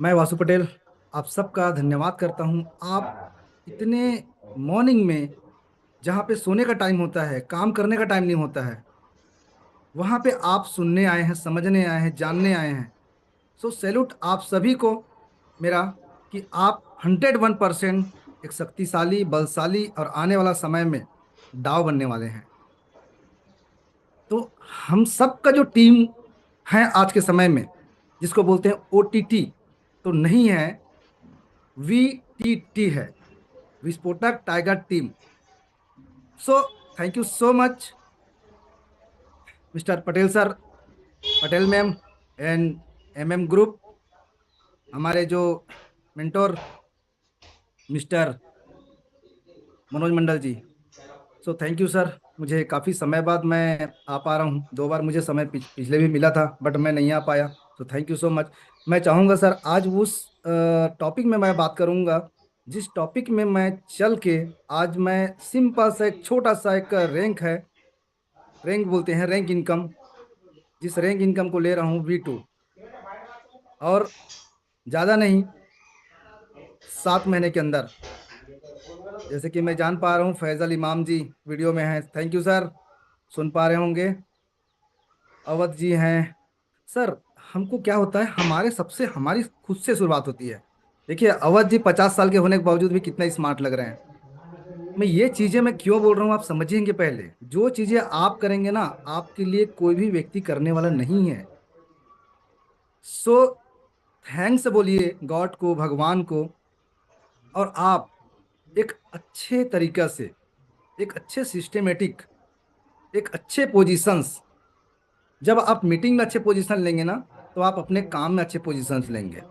मैं वासु पटेल आप सबका धन्यवाद करता हूं। आप इतने मॉर्निंग में, जहां पे सोने का टाइम होता है, काम करने का टाइम नहीं होता है, वहां पे आप सुनने आए हैं, समझने आए हैं, जानने आए हैं। सो सैल्यूट आप सभी को मेरा, कि आप 101% एक शक्तिशाली, बलशाली और आने वाला समय में दाव बनने वाले हैं। तो हम सब का जो टीम है आज के समय में, जिसको बोलते हैं ओटीटी, तो नहीं है, वीटीटी है, विस्फोटक tiger team. So thank you so much mister Patel sir, Patel ma'am, and MM group, हमारे जो mentor mister Manoj Mandal ji. So thank you sir. मुझे काफ़ी समय बाद मैं आ पा रहा हूँ। 2 बार मुझे समय पिछले भी मिला था, बट मैं नहीं आ पाया। तो थैंक यू सो मच। मैं चाहूँगा सर, आज उस टॉपिक में मैं बात करूँगा, जिस टॉपिक में मैं चल के, आज मैं सिंपल सा एक छोटा सा एक रैंक है, रैंक बोलते हैं, रैंक इनकम, जिस रैंक इनकम को ले रहा हूँ V2, और ज़्यादा नहीं, 7 महीने के अंदर। जैसे कि मैं जान पा रहा हूँ फैजल इमाम जी वीडियो में हैं, थैंक यू सर, सुन पा रहे होंगे। अवध जी हैं। सर, हमको क्या होता है, हमारी खुद से शुरुआत होती है। देखिए, अवध जी 50 साल के होने के बावजूद भी कितना स्मार्ट लग रहे हैं। मैं ये चीजें मैं क्यों बोल रहा हूँ, आप समझेंगे। पहले जो चीजें आप करेंगे ना, आपके लिए कोई भी व्यक्ति करने वाला नहीं है। सो थैंक्स बोलिए गॉड को, भगवान को। और आप एक अच्छे तरीका से, एक अच्छे सिस्टमेटिक, एक अच्छे पोजीशंस, जब आप मीटिंग में अच्छे पोजीशन लेंगे ना, तो आप अपने काम में अच्छे पोजीशंस लेंगे।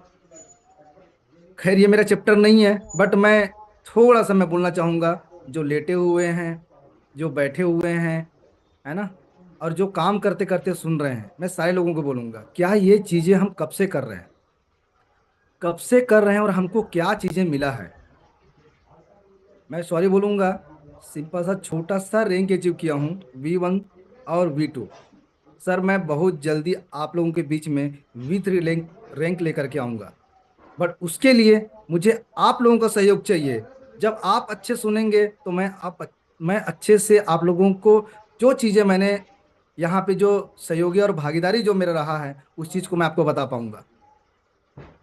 खैर, ये मेरा चैप्टर नहीं है, बट मैं थोड़ा सा मैं बोलना चाहूँगा। जो लेटे हुए हैं, जो बैठे हुए हैं, है ना, और जो काम करते करते सुन रहे हैं, मैं सारे लोगों को बोलूँगा, क्या ये चीज़ें हम कब से कर रहे हैं, कब से कर रहे हैं, और हमको क्या चीज़ें मिला है। मैं सॉरी बोलूँगा, सिंपल सा छोटा सा रैंक अचीव किया हूँ, V1 और V2। सर, मैं बहुत जल्दी आप लोगों के बीच में V3 रैंक रैंक लेकर के आऊँगा, बट उसके लिए मुझे आप लोगों का सहयोग चाहिए। जब आप अच्छे सुनेंगे तो मैं अच्छे से आप लोगों को, जो चीज़ें मैंने यहाँ पे, जो सहयोगी और भागीदारी जो मेरा रहा है, उस चीज़ को मैं आपको बता पाऊंगा।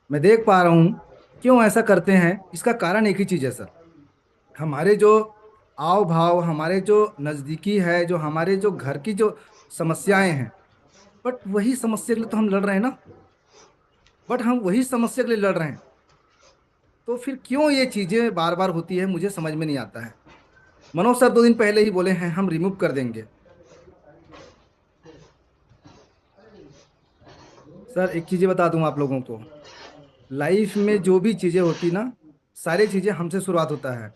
मैं देख पा रहा हूँ क्यों ऐसा करते हैं। इसका कारण एक ही चीज़ है सर, हमारे जो आव भाव, हमारे जो नज़दीकी है, जो हमारे जो घर की जो समस्याएं हैं, बट वही समस्या के लिए तो हम लड़ रहे हैं ना, बट हम वही समस्या के लिए लड़ रहे हैं। तो फिर क्यों ये चीजें बार बार होती है, मुझे समझ में नहीं आता है। मनोज सर 2 दिन पहले ही बोले हैं हम रिमूव कर देंगे। सर, एक चीजें बता दूं आप लोगों को, लाइफ में जो भी चीजें होती ना, सारी चीजें हमसे शुरुआत होता है।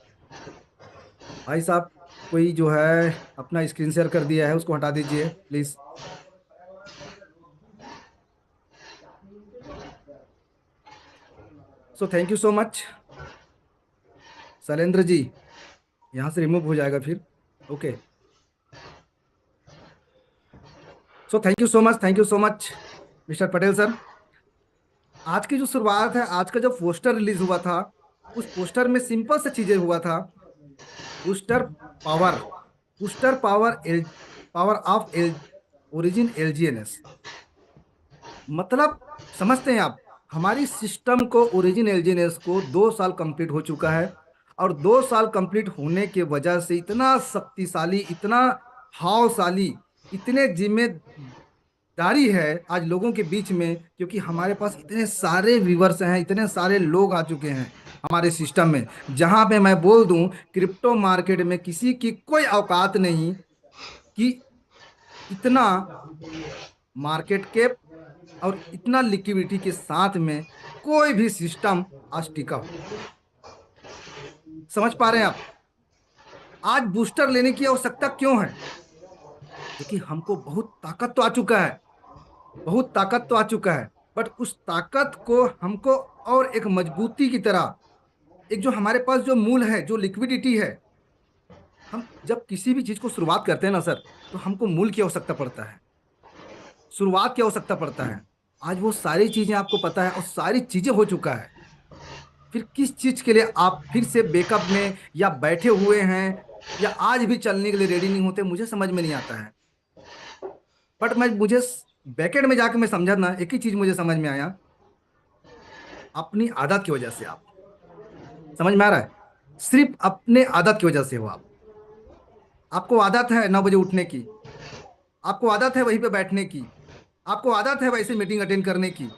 भाई साहब, कोई जो है अपना स्क्रीन शेयर कर दिया है, उसको हटा दीजिए please. So thank you so much Shailendra ji, यहाँ से रिमूव हो जाएगा फिर। Okay. So thank you so much, thank you so much mister Patel sir. आज की जो शुरुआत है, आज का जो पोस्टर रिलीज हुआ था, उस पोस्टर में सिंपल सा चीजें हुआ था। Booster power, booster power L, power of L, origin LGNS। मतलब, समझते हैं आप, हमारी सिस्टम को, ओरिजिन LGNS को 2 साल कंप्लीट हो चुका है। और 2 साल कंप्लीट होने के वजह से इतना शक्तिशाली, इतना भावशाली, इतने जिम्मेदारी है आज लोगों के बीच में, क्योंकि हमारे पास इतने सारे व्यूवर्स हैं, इतने सारे लोग आ चुके हैं हमारे सिस्टम में। जहां पे मैं बोल दूं, क्रिप्टो मार्केट में किसी की कोई औकात नहीं कि इतना मार्केट कैप और इतना लिक्विडिटी के साथ में कोई भी सिस्टम आज टिका हो। समझ पा रहे हैं आप, आज बूस्टर लेने की आवश्यकता क्यों है? क्योंकि हमको बहुत ताकत तो आ चुका है, बहुत ताकत तो आ चुका है, बट उस ताकत को हमको और एक मजबूती की तरह, एक जो हमारे पास जो मूल है, जो लिक्विडिटी है, हम जब किसी भी चीज को शुरुआत करते हैं ना सर, तो हमको मूल की आवश्यकता पड़ता है, शुरुआत की आवश्यकता पड़ता है। आज वो सारी चीजें आपको पता है और सारी चीजें हो चुका है, फिर किस चीज के लिए आप फिर से बैकअप में या बैठे हुए हैं या आज भी चलने के लिए रेडी नहीं होते, मुझे समझ में नहीं आता है। बट मुझे बैकेट में जाके मैं समझा ना, एक ही चीज मुझे समझ में आया, अपनी आदत की वजह से आप, समझ में आ रहा है, सिर्फ अपने आदत की वजह से हो आप। आपको आदत है 9 बजे उठने की, आपको आदत है वहीं पे बैठने की, आपको आदत है वैसे मीटिंग अटेंड करने की।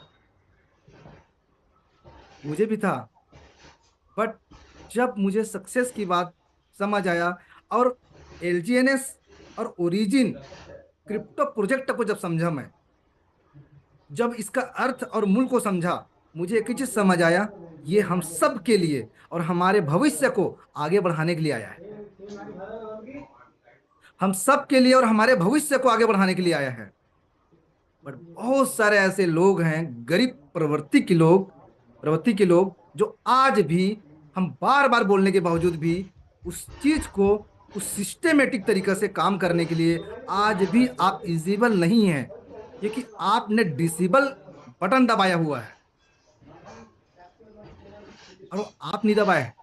मुझे भी था, बट जब मुझे सक्सेस की बात समझ आया और एलजीएनएस और ओरिजिन क्रिप्टो प्रोजेक्ट को जब समझा मैं, जब इसका अर्थ और मूल को समझा, मुझे एक ही चीज समझ आया, ये हम सब के लिए और हमारे भविष्य को आगे बढ़ाने के लिए आया है। हम सब के लिए और हमारे भविष्य को आगे बढ़ाने के लिए आया है। बट बहुत सारे ऐसे लोग हैं, गरीब प्रवृत्ति के लोग जो आज भी, हम बार बार बोलने के बावजूद भी उस चीज को, उस सिस्टेमेटिक तरीके से काम करने के लिए आज भी आप इजिबल नहीं है, क्योंकि आपने डिसेबल बटन दबाया हुआ है और वो आप नहीं दबाए हैं।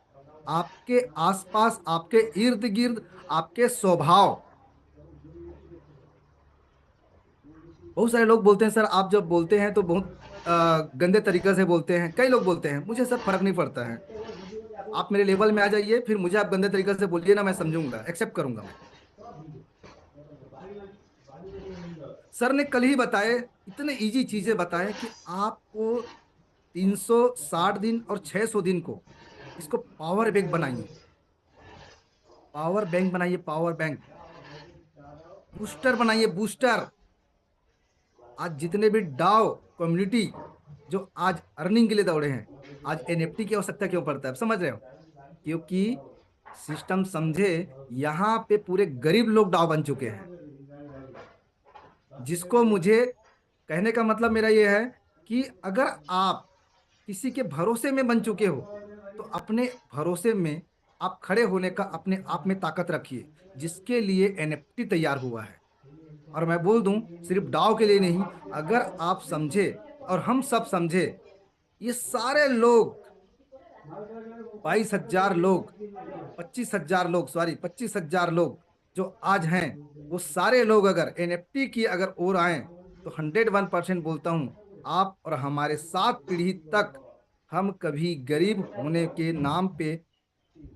आपके आसपास, आपके इर्द गिर्द, आपके स्वभाव, बहुत सारे लोग बोलते हैं सर आप जब बोलते हैं तो बहुत गंदे तरीके से बोलते हैं, कई लोग बोलते हैं, मुझे सर फर्क नहीं पड़ता है। आप मेरे लेवल में आ जाइए, फिर मुझे आप गंदे तरीके से बोलिए ना, मैं समझूंगा, एक्सेप्ट करूंगा मैं। सर ने कल ही बताए, इतने इजी चीजें बताए कि आपको 360 दिन और 600 दिन को इसको पावर बैंक बनाइए, पावर बैंक बनाइए, पावर बैंक, बूस्टर बनाइए, बूस्टर। आज जितने भी डाओ कम्युनिटी जो आज अर्निंग के लिए दौड़े हैं, आज एनएफटी की आवश्यकता क्यों पड़ता है, आप समझ रहे हो? क्योंकि सिस्टम समझे, यहाँ पे पूरे गरीब लोग डाव बन चुके हैं। जिसको मुझे कहने का मतलब मेरा ये है कि अगर आप किसी के भरोसे में बन चुके हो, तो अपने भरोसे में आप खड़े होने का अपने आप में ताकत रखिए, जिसके लिए एनएफटी तैयार हुआ है। और मैं बोल दूं, सिर्फ डाव के लिए नहीं, अगर आप समझे और हम सब समझे, ये सारे लोग, 22,000 लोग, 25,000 लोग, सॉरी 25,000 लोग जो आज हैं, वो सारे लोग अगर एनएफटी की अगर ओर आए, तो 101% बोलता हूं, आप और हमारे 7 पीढ़ी तक हम कभी गरीब होने के नाम पे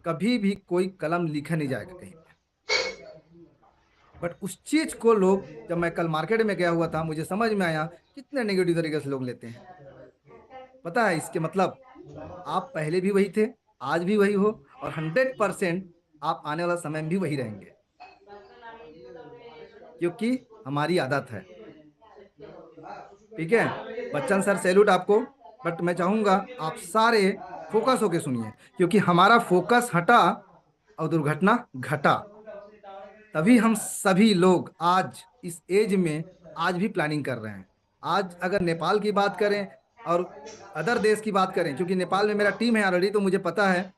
कभी भी कोई कलम लिखा नहीं जाएगा कहीं पे। बट उस चीज को लोग, जब मैं कल मार्केट में गया हुआ था, मुझे समझ में आया कितने नेगेटिव तरीके से लोग लेते हैं। पता है इसके मतलब, आप पहले भी वही थे, आज भी वही हो, और 100% आप आने वाला समय में भी वही रहेंगे, क्योंकि हमारी आदत है। ठीक है बच्चन सर, सैल्यूट आपको। बट मैं चाहूंगा आप सारे फोकस होके सुनिए, क्योंकि हमारा फोकस हटा और दुर्घटना घटा, तभी हम सभी लोग आज इस एज में आज भी प्लानिंग कर रहे हैं। आज अगर नेपाल की बात करें और अदर देश की बात करें, क्योंकि नेपाल में मेरा टीम है ऑलरेडी, तो मुझे पता है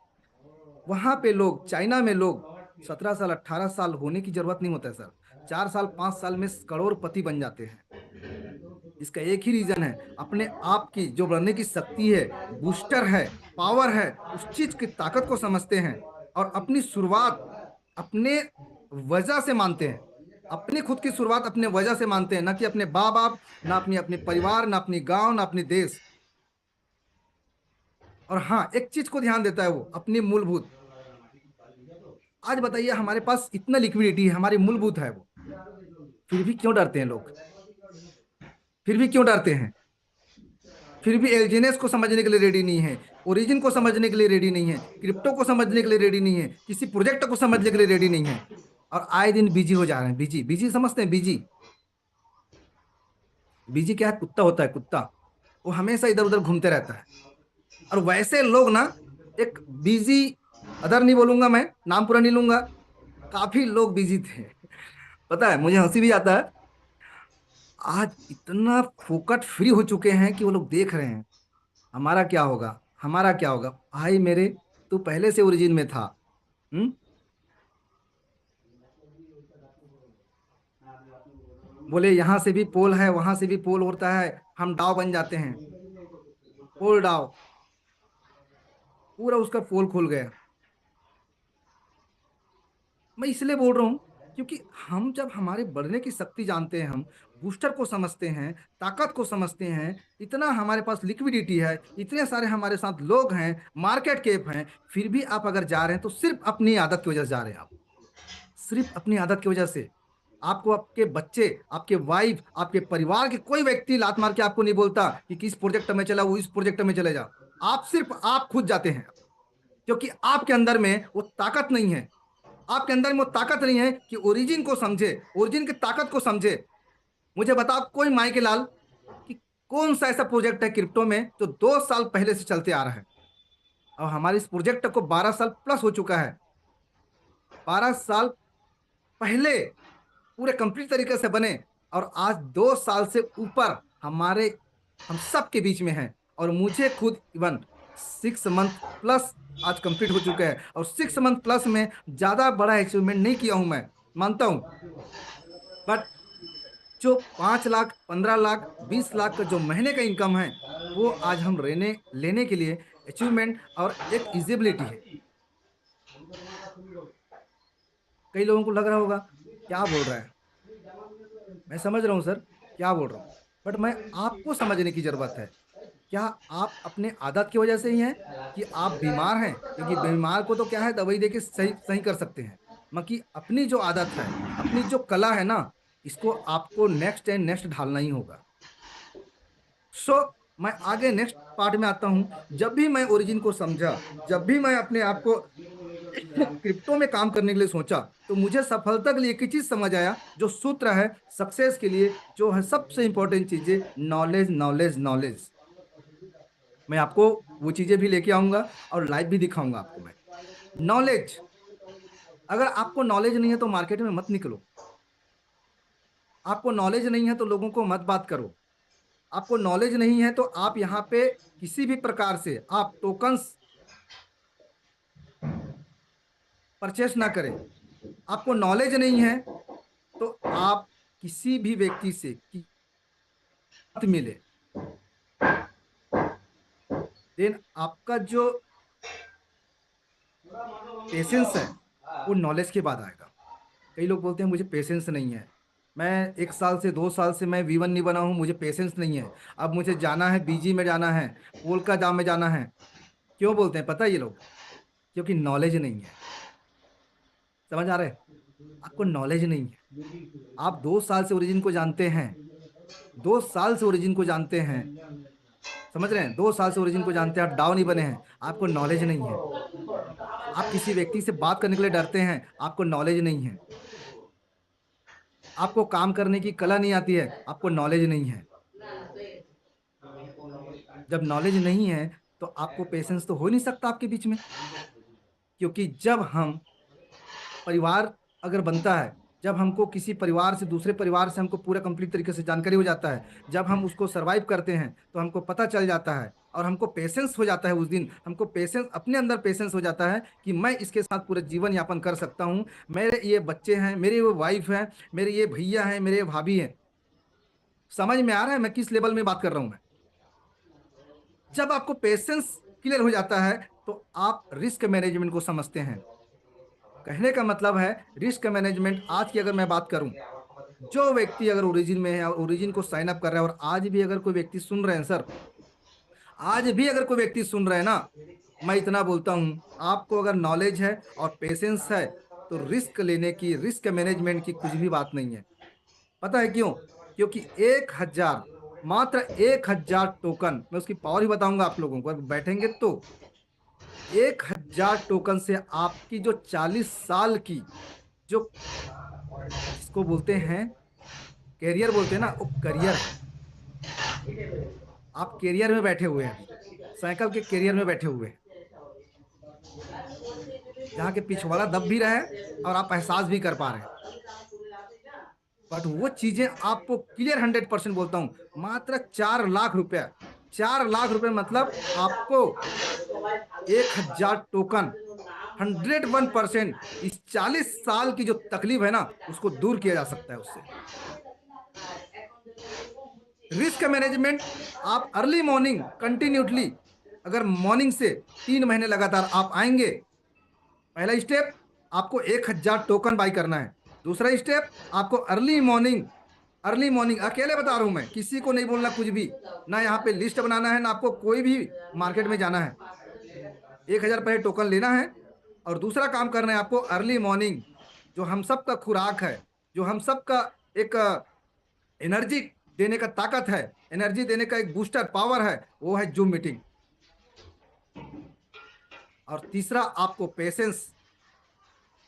वहां पे लोग, चाइना में लोग 17 साल 18 साल होने की जरूरत नहीं होता है सर, 4 साल 5 साल में करोड़पति बन जाते हैं। इसका एक ही रीजन है, अपने आप की जो बढ़ने की शक्ति है, बूस्टर है, पावर है, उस चीज की ताकत को समझते हैं और अपनी शुरुआत अपने वजह से मानते हैं। अपनी खुद की शुरुआत अपने वजह से मानते हैं, ना कि अपने बाप बाप, ना अपनी अपने परिवार, ना अपनी गांव, ना अपनी देश। और हाँ, एक चीज को ध्यान देता है वो, अपनी मूलभूत। आज बताइए, हमारे पास इतना लिक्विडिटी है, हमारी मूलभूत है वो, फिर भी क्यों डरते हैं लोग? फिर भी क्यों डरते हैं? फिर भी एलजीएनएस को समझने के लिए रेडी नहीं है, ओरिजिन को समझने के लिए रेडी नहीं है, क्रिप्टो को समझने के लिए रेडी नहीं है, किसी प्रोजेक्ट को समझने के लिए रेडी नहीं है, और आए दिन बिजी हो जा रहे हैं। बिजी बिजी समझते हैं? बिजी, बिजी क्या है? कुत्ता होता है, कुत्ता, वो हमेशा इधर उधर घूमते रहता है। और वैसे लोग ना, एक बिजी, अदर नहीं बोलूंगा, मैं नाम पूरा नहीं लूंगा, काफी लोग बिजी थे। पता है, मुझे हंसी भी आता है, आज इतना फोकट फ्री हो चुके हैं कि वो लोग देख रहे हैं हमारा क्या होगा, हमारा क्या होगा। भाई मेरे, तू पहले से ओरिजिन में था। हम्म बोले यहाँ से भी पोल है, वहां से भी पोल होता है, हम डाव बन जाते हैं। पोल डाव, पूरा उसका पोल खुल गया। मैं इसलिए बोल रहा हूँ क्योंकि हम जब हमारे बढ़ने की शक्ति जानते हैं, हम बूस्टर को समझते हैं, ताकत को समझते हैं, इतना हमारे पास लिक्विडिटी है, इतने सारे हमारे साथ लोग हैं, मार्केट कैप हैं, फिर भी आप अगर जा रहे हैं तो सिर्फ अपनी आदत की वजह से जा रहे हैं आप। सिर्फ अपनी आदत की वजह से। आपको आपके बच्चे, आपके वाइफ, आपके परिवार के कोई व्यक्ति लात मार के आपको नहीं बोलता कि किस प्रोजेक्ट में चला, वो इस प्रोजेक्ट में चले जा। आप सिर्फ आप खुद जाते हैं, क्योंकि आपके अंदर में वो ताकत नहीं है। आपके अंदर में वो ताकत नहीं है कि ओरिजिन को समझे, ओरिजिन की ताकत को समझे। मुझे बताओ कोई माई के लाल कि कौन सा ऐसा प्रोजेक्ट है क्रिप्टो में जो 2 साल पहले से चलते आ रहा है, और हमारे इस प्रोजेक्ट को 12 साल प्लस हो चुका है। 12 साल पहले पूरे कंप्लीट तरीके से बने, और आज 2 साल से ऊपर हमारे, हम सब के बीच में है। और मुझे खुद इवन 6 मंथ प्लस आज कंप्लीट हो चुका है, और 6 मंथ प्लस में ज्यादा बड़ा अचीवमेंट नहीं किया हूं, मैं मानता हूं। बट जो 5 लाख, 15 लाख, 20 लाख का जो महीने का इनकम है, वो आज हम रहने लेने के लिए अचीवमेंट और एक इजिबिलिटी है। कई लोगों को लग रहा होगा क्या बोल रहा है। मैं समझ रहा हूँ सर क्या बोल रहा हूँ, बट मैं आपको समझने की जरूरत है। क्या आप अपने आदत की वजह से ही हैं कि आप बीमार हैं? क्योंकि बीमार को तो क्या है, दवाई देके सही सही कर सकते हैं। बाकी अपनी जो आदत है, अपनी जो कला है ना, इसको आपको नेक्स्ट एंड नेक्स्ट ढालना ही होगा। सो मैं आगे नेक्स्ट पार्ट में आता हूँ। जब भी मैं ओरिजिन को समझा, जब भी मैं अपने आप को क्रिप्टो में काम करने के लिए सोचा, तो मुझे सफलता के लिए एक ही चीज समझ आया, जो सूत्र है सक्सेस के लिए, जो है सबसे इंपॉर्टेंट चीज है नॉलेज, नॉलेज, नॉलेज। मैं आपको वो चीजें भी लेके आऊंगा और लाइव भी दिखाऊंगा आपको मैं। नॉलेज, अगर आपको नॉलेज नहीं है तो मार्केट में मत निकलो। आपको नॉलेज नहीं है तो लोगों को मत बात करो। आपको नॉलेज नहीं है तो आप यहाँ पे किसी भी प्रकार से आप टोकन्स परचेस ना करें। आपको नॉलेज नहीं है तो आप किसी भी व्यक्ति से की मत मिले। देन आपका जो पेशेंस है वो नॉलेज के बाद आएगा। कई लोग बोलते हैं मुझे पेशेंस नहीं है, मैं 1 साल से 2 साल से मैं V1 नहीं बना हूं, मुझे पेशेंस नहीं है, अब मुझे जाना है बीजी में, जाना है पोल का जाम में जाना है। क्यों बोलते हैं पता है ये लोग? क्योंकि नॉलेज नहीं है। समझ आ रहा है? आपको नॉलेज नहीं है। आप 2 साल से ओरिजिन को जानते हैं, 2 साल से ओरिजिन को जानते हैं, समझ रहे हैं? 2 साल से ओरिजिन को जानते हैं, आप डाउन नहीं बने हैं, आपको नॉलेज नहीं है। आप किसी व्यक्ति से बात करने के लिए डरते हैं, आपको नॉलेज नहीं है। आपको काम करने की कला नहीं आती है, आपको नॉलेज नहीं है। जब नॉलेज नहीं है तो आपको पेशेंस तो हो नहीं सकता आपके बीच में। क्योंकि जब हम परिवार अगर बनता है, जब हमको किसी परिवार से दूसरे परिवार से हमको पूरा कंप्लीट तरीके से जानकारी हो जाता है, जब हम उसको सरवाइव करते हैं तो हमको पता चल जाता है, और हमको पेशेंस हो जाता है। उस दिन हमको पेशेंस, अपने अंदर पेशेंस हो जाता है कि मैं इसके साथ पूरा जीवन यापन कर सकता हूँ। मेरे ये बच्चे हैं, मेरी वो वाइफ है, मेरे ये भैया हैं, मेरे ये भाभी हैं। समझ में आ रहा है मैं किस लेवल में बात कर रहा हूँ मैं? जब आपको पेशेंस क्लियर हो जाता है तो आप रिस्क मैनेजमेंट को समझते हैं। कहने का मतलब है रिस्क मैनेजमेंट। आज की अगर मैं बात करूं, जो व्यक्ति अगर ओरिजिन में है और ओरिजिन को साइन अप कर रहा है, और आज भी अगर कोई व्यक्ति सुन रहे हैं सर, आज भी अगर कोई व्यक्ति सुन रहे हैं ना, मैं इतना बोलता हूं, आपको अगर नॉलेज है और पेशेंस है तो रिस्क लेने की, रिस्क मैनेजमेंट की कुछ भी बात नहीं है। पता है क्यों? क्योंकि 1,000, मात्र 1,000 टोकन, मैं उसकी पावर ही बताऊंगा आप लोगों को अगर बैठेंगे तो। 1,000 टोकन से आपकी जो 40 साल की जो, जिसको बोलते हैं कैरियर बोलते हैं ना, वो करियर है। आप कैरियर में बैठे हुए हैं अभी, साइकिल के कैरियर में बैठे हुए हैं, जहाँ के पिछवाड़ा दब भी रहा है और आप एहसास भी कर पा रहे हैं। बट वो चीजें आपको क्लियर 100% बोलता हूं, मात्र 4 लाख रुपया। 4 लाख रुपए मतलब आपको 1,000 टोकन, 101% इस 40 साल की जो तकलीफ है ना, उसको दूर किया जा सकता है उससे। रिस्क मैनेजमेंट, आप अर्ली मॉर्निंग कंटिन्यूटली, अगर मॉर्निंग से 3 महीने लगातार आप आएंगे, पहला स्टेप आपको 1,000 टोकन बाई करना है। दूसरा स्टेप आपको अर्ली मॉर्निंग, अर्ली मॉर्निंग अकेले बता रहा हूं मैं, किसी को नहीं बोलना कुछ भी, ना यहाँ पे लिस्ट बनाना है, ना आपको कोई भी मार्केट में जाना है। 1,000 पहले टोकन लेना है और दूसरा काम करना है आपको अर्ली मॉर्निंग। जो हम सब का खुराक है, जो हम सब का एक एनर्जी देने का ताकत है, एनर्जी देने का एक बूस्टर पावर है, वो है जूम मीटिंग। और तीसरा आपको पेशेंस,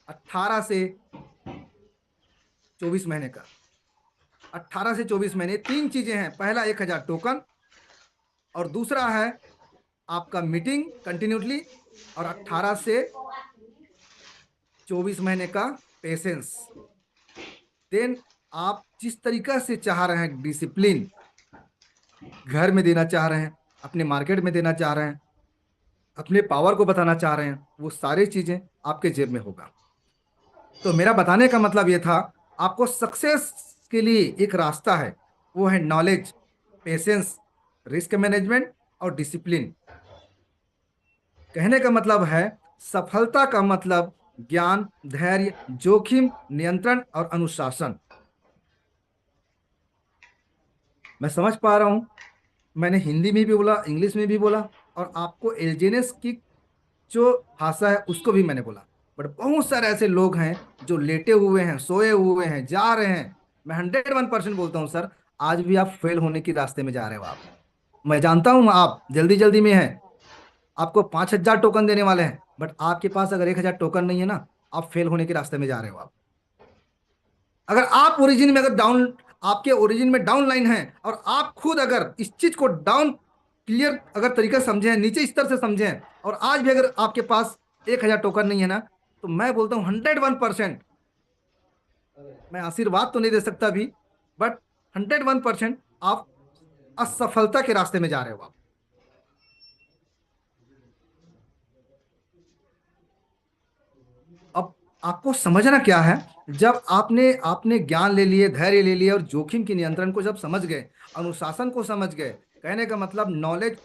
18 से 24 महीने का, 18 से 24 महीने 3 चीजें हैं। पहला 1,000 टोकन, और दूसरा है आपका मीटिंग कंटिन्यूटली, और 18 से 24 महीने का पेशेंस। देन आप जिस तरीका से चाह रहे हैं डिसिप्लिन, घर में देना चाह रहे हैं, अपने मार्केट में देना चाह रहे हैं, अपने पावर को बताना चाह रहे हैं, वो सारी चीजें आपके जेब में होगा। तो मेरा बताने का मतलब ये था, आपको सक्सेस के लिए एक रास्ता है, वो है नॉलेज, पेशेंस, रिस्क मैनेजमेंट और डिसिप्लिन। कहने का मतलब है, सफलता का मतलब ज्ञान, धैर्य, जोखिम नियंत्रण और अनुशासन। मैं समझ पा रहा हूं, मैंने हिंदी में भी बोला, इंग्लिश में भी बोला, और आपको एलजीएनएस की जो भाषा है उसको भी मैंने बोला। बट बहुत सारे ऐसे लोग हैं जो लेटे हुए हैं, सोए हुए हैं, जा रहे हैं। मैं 101% बोलता हूँ सर, आज भी आप फेल होने के रास्ते में जा रहे हो आप। मैं जानता हूँ आप जल्दी जल्दी में हैं, आपको 5,000 टोकन देने वाले हैं, बट आपके पास अगर 1,000 टोकन नहीं है ना, आप फेल होने के रास्ते में जा रहे हो आप। अगर आप ओरिजिन में, अगर डाउन, आपके ओरिजिन में डाउन लाइन है, और आप खुद अगर इस चीज को डाउन क्लियर अगर तरीका समझे, नीचे स्तर से समझे, और आज भी अगर आपके पास 1,000 टोकन नहीं है ना, तो मैं बोलता हूं 101%, मैं आशीर्वाद तो नहीं दे सकता भी, बट 101% आप असफलता के रास्ते में जा रहे हो आप। अब आपको समझना क्या है, जब आपने आपने ज्ञान ले लिए, धैर्य ले लिए, और जोखिम के नियंत्रण को जब समझ गए, अनुशासन को समझ गए, कहने का मतलब नॉलेज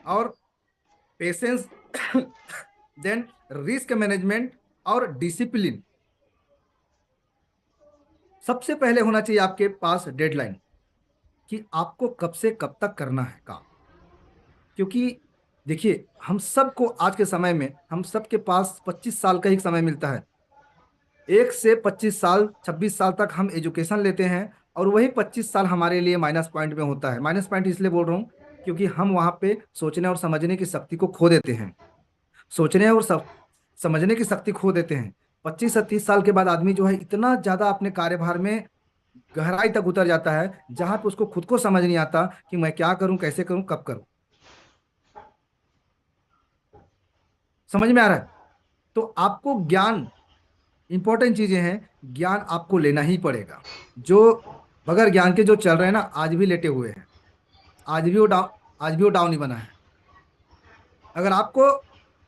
और पेशेंस, देन रिस्क मैनेजमेंट और डिसिप्लिन। सबसे पहले होना चाहिए आपके पास डेडलाइन, कि आपको कब से कब तक करना है काम। क्योंकि देखिए, हम सबको आज के समय में, हम सबके पास 25 साल का ही समय मिलता है। 1 से 25 साल, 26 साल तक हम एजुकेशन लेते हैं, और वही 25 साल हमारे लिए माइनस पॉइंट में होता है। माइनस पॉइंट इसलिए बोल रहा हूँ क्योंकि हम वहाँ पे सोचने और समझने की शक्ति को खो देते हैं, सोचने और समझने की शक्ति खो देते हैं। 25 से 30 साल के बाद आदमी जो है, इतना ज्यादा अपने कार्यभार में गहराई तक उतर जाता है, जहां पे उसको खुद को समझ नहीं आता कि मैं क्या करूं, कैसे करूं, कब करूं। समझ में आ रहा है? तो आपको ज्ञान, इंपॉर्टेंट चीजें हैं, ज्ञान आपको लेना ही पड़ेगा। जो बगैर ज्ञान के जो चल रहे हैं ना, आज भी लेटे हुए हैं, आज भी वो डाउन, आज भी वो डाउन ही बना है। अगर आपको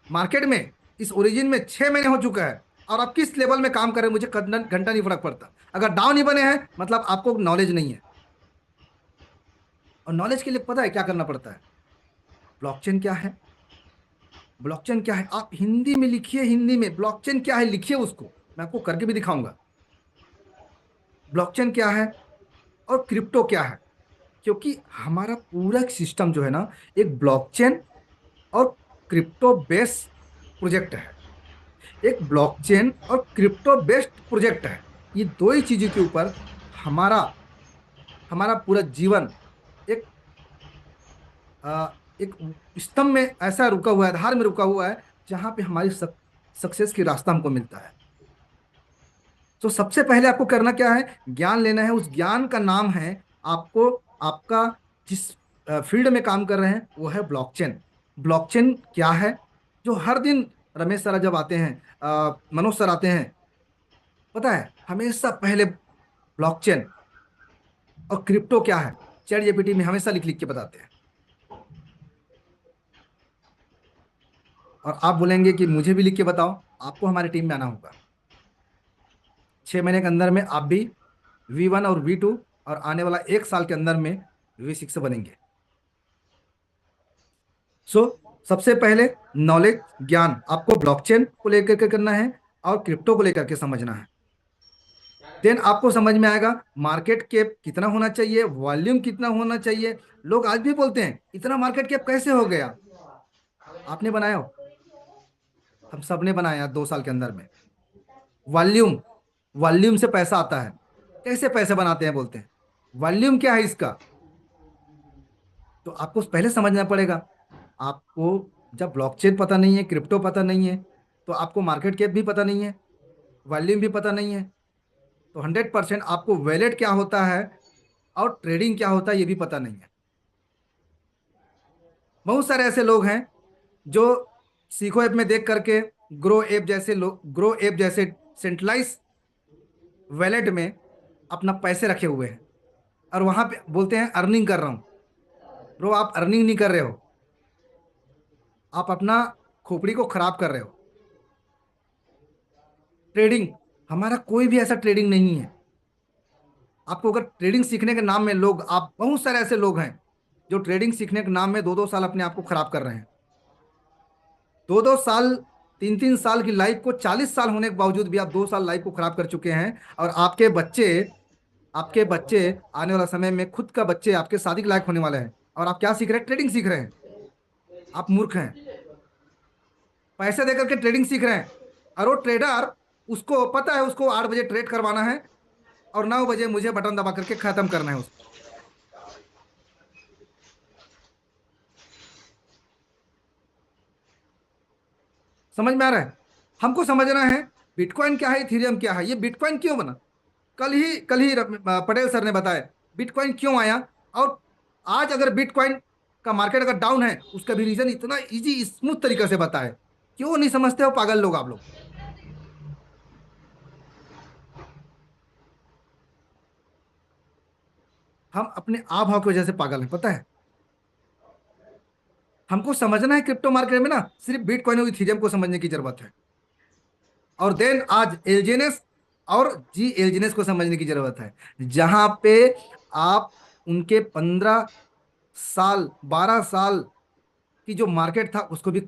मार्केट में इस ओरिजिन में 6 महीने हो चुका है, और आप किस लेवल में काम कर रहे हैं, मुझे घंटा नहीं फर्क पड़ता, अगर डाउन ही बने हैं मतलब आपको नॉलेज नहीं है। और नॉलेज के लिए पता है क्या करना पड़ता है? ब्लॉकचेन क्या है, ब्लॉकचेन क्या है, आप हिंदी में लिखिए, हिंदी में ब्लॉकचेन क्या है लिखिए, उसको मैं आपको करके भी दिखाऊंगा। ब्लॉकचेन क्या है और क्रिप्टो क्या है, क्योंकि हमारा पूरा सिस्टम जो है ना, एक ब्लॉकचेन और क्रिप्टो बेस्ड प्रोजेक्ट है। एक ब्लॉकचेन और क्रिप्टो बेस्ड प्रोजेक्ट है। ये दो ही चीजों के ऊपर हमारा हमारा पूरा जीवन एक एक स्तंभ में ऐसा रुका हुआ है, आधार में रुका हुआ है, जहां पे हमारी सक्सेस की रास्ता हमको मिलता है। तो सबसे पहले आपको करना क्या है? ज्ञान लेना है। उस ज्ञान का नाम है, आपको, आपका जिस फील्ड में काम कर रहे हैं वो है ब्लॉकचेन। ब्लॉकचेन क्या है? जो हर दिन रमेश सर जब आते हैं, मनोज सर आते हैं, पता है हमेशा पहले ब्लॉकचेन और क्रिप्टो क्या है, चैट जीपीटी में हमेशा लिख लिख के बताते हैं। और आप बोलेंगे कि मुझे भी लिख के बताओ, आपको हमारी टीम में आना होगा। 6 महीने के अंदर में आप भी V1 और V2, और आने वाला 1 साल के अंदर में V6 बनेंगे। सो सबसे पहले नॉलेज ज्ञान आपको ब्लॉकचेन को लेकर के करना है और क्रिप्टो को लेकर के समझना है। देन आपको समझ में आएगा मार्केट कैप कितना होना चाहिए, वॉल्यूम कितना होना चाहिए। लोग आज भी बोलते हैं इतना मार्केट कैप कैसे हो गया। आपने बनाया हो, हम सब ने बनाया 2 साल के अंदर में। वॉल्यूम, वॉल्यूम से पैसा आता है। कैसे पैसे बनाते हैं बोलते हैं, वॉल्यूम क्या है इसका, तो आपको पहले समझना पड़ेगा। आपको जब ब्लॉकचेन पता नहीं है, क्रिप्टो पता नहीं है, तो आपको मार्केट कैप भी पता नहीं है, वॉल्यूम भी पता नहीं है, तो 100% आपको वैलेट क्या होता है और ट्रेडिंग क्या होता है ये भी पता नहीं है। बहुत सारे ऐसे लोग हैं जो सीखो ऐप में देख करके ग्रो ऐप जैसे सेंट्रलाइज वैलेट में अपना पैसे रखे हुए हैं और वहां पे बोलते हैं अर्निंग कर रहा हूं। ब्रो, आप अर्निंग नहीं कर रहे हो, आप अपना खोपड़ी को खराब कर रहे हो। ट्रेडिंग, हमारा कोई भी ऐसा ट्रेडिंग नहीं है। आपको अगर ट्रेडिंग सीखने के नाम में लोग, आप बहुत सारे ऐसे लोग हैं जो ट्रेडिंग सीखने के नाम में 2-2 साल अपने आप को खराब कर रहे हैं। 2-2 साल, 3-3 साल की लाइफ को 40 साल होने के बावजूद भी आप 2 साल लाइफ को खराब कर चुके हैं। और आपके बच्चे आने वाला समय में, खुद का बच्चे आपके शादी के लायक होने वाले हैं और आप क्या सीख रहे हैं, ट्रेडिंग सीख रहे हैं। आप मूर्ख हैं, पैसे देकर के ट्रेडिंग सीख रहे हैं। और वो ट्रेडर, उसको पता है उसको 8 बजे ट्रेड करवाना है और 9 बजे मुझे बटन दबा करके खत्म करना है उसको। समझ में आ रहा है? हमको समझना है बिटकॉइन क्या है, इथेरियम क्या है, ये बिटकॉइन क्यों बना। कल ही पटेल सर ने बताया बिटकॉइन क्यों आया। और आज अगर बिटकॉइन का मार्केट अगर डाउन है, उसका भी रीजन इतना इजी स्मूथ तरीके से बताया। क्यों नहीं समझते हो पागल लोग आप लोग। हम अपने आ भाव की वजह से पागल हैं, पता है। हमको समझना है क्रिप्टो मार्केट में ना सिर्फ बिटकॉइन और इथेरियम को समझने की जरूरत है। और देन आज एलजीएनएस और जी एलजीएनएस को समझने की जरूरत है, जहां पे आप उनके 15 साल 12 साल की जो मार्केट था उसको भी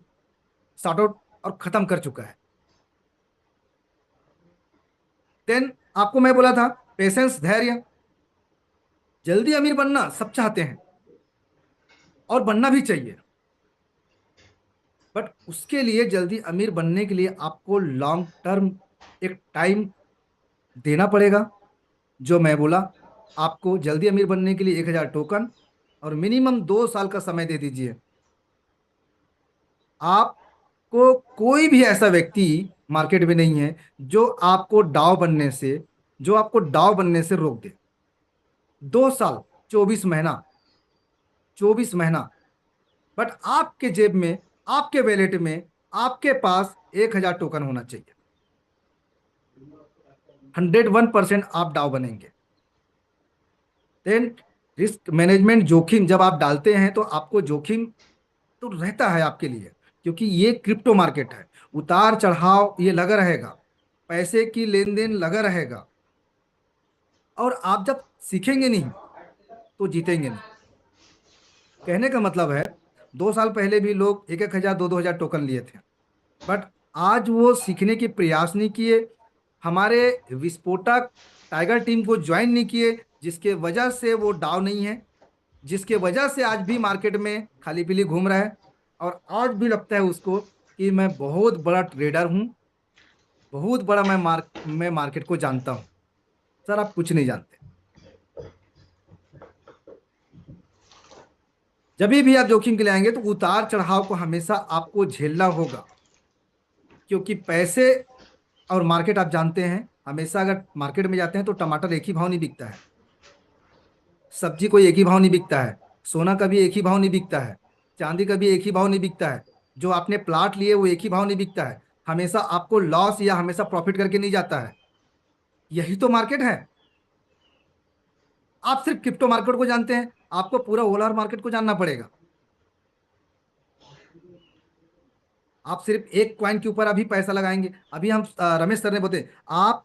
सॉर्ट आउट और खत्म कर चुका है। देन आपको मैं बोला था पेशेंस, धैर्य। जल्दी अमीर बनना सब चाहते हैं और बनना भी चाहिए, बट उसके लिए जल्दी अमीर बनने के लिए आपको लॉन्ग टर्म एक टाइम देना पड़ेगा। जो मैं बोला, आपको जल्दी अमीर बनने के लिए 1,000 टोकन और मिनिमम 2 साल का समय दे दीजिए। आपको कोई भी ऐसा व्यक्ति मार्केट में नहीं है जो आपको डाव बनने से रोक दे। 2 साल, 24 महीना, 24 महीना, बट आपके जेब में, आपके वैलेट में, आपके पास 1,000 टोकन होना चाहिए। 101% आप डाव बनेंगे। देन रिस्क मैनेजमेंट, जोखिम जब आप डालते हैं तो आपको जोखिम तो रहता है आपके लिए, क्योंकि ये क्रिप्टो मार्केट है। उतार चढ़ाव ये लगा रहेगा, पैसे की लेन देन लगा रहेगा। और आप जब सीखेंगे नहीं तो जीतेंगे नहीं। कहने का मतलब है 2 साल पहले भी लोग 1-1 हजार, 2-2 हजार टोकन लिए थे, बट आज वो सीखने की प्रयास नहीं किए, हमारे विस्फोटक टाइगर टीम को ज्वाइन नहीं किए, जिसके वजह से वो डाउन नहीं है, जिसके वजह से आज भी मार्केट में खाली पीली घूम रहा है। और आज भी लगता है उसको कि मैं बहुत बड़ा ट्रेडर हूं, बहुत बड़ा मैं मार्केट को जानता हूं। सर, आप कुछ नहीं जानते। जब भी आप जोखिम के लिए आएंगे तो उतार चढ़ाव को हमेशा आपको झेलना होगा, क्योंकि पैसे और मार्केट आप जानते हैं, हमेशा अगर मार्केट में जाते हैं तो टमाटर एक ही भाव नहीं बिकता है, सब्जी कोई एक ही भाव नहीं बिकता है, सोना का भी एक ही भाव नहीं बिकता है, चांदी का भी एक ही भाव नहीं बिकता है, जो आपने प्लाट लिए वो एक ही भाव नहीं बिकता है। हमेशा आपको लॉस या हमेशा प्रॉफिट करके नहीं जाता है। यही तो मार्केट है। आप सिर्फ क्रिप्टो मार्केट को जानते हैं, आपको पूरा ओवरऑल मार्केट को जानना पड़ेगा। आप सिर्फ एक क्वाइन के ऊपर अभी पैसा लगाएंगे। अभी हम रमेश सर ने बोलते आप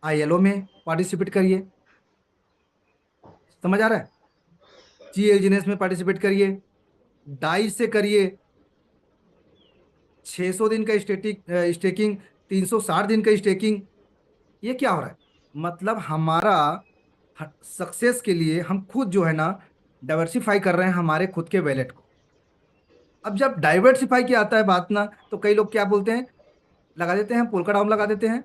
आईएलओ में पार्टिसिपेट करिए। समझ आ रहा है? जी एलजीनेस में पार्टिसिपेट करिए, डाई से करिए, 600 दिन का स्टेकिंग, 360 दिन का स्टेकिंग। ये क्या हो रहा है? मतलब हमारा सक्सेस के लिए हम खुद जो है ना डाइवर्सिफाई कर रहे हैं हमारे खुद के वैलेट को। अब जब डाइवर्सिफाई की आता है बात ना, तो कई लोग क्या बोलते हैं, लगा देते हैं पोलका डाउन लगा देते हैं,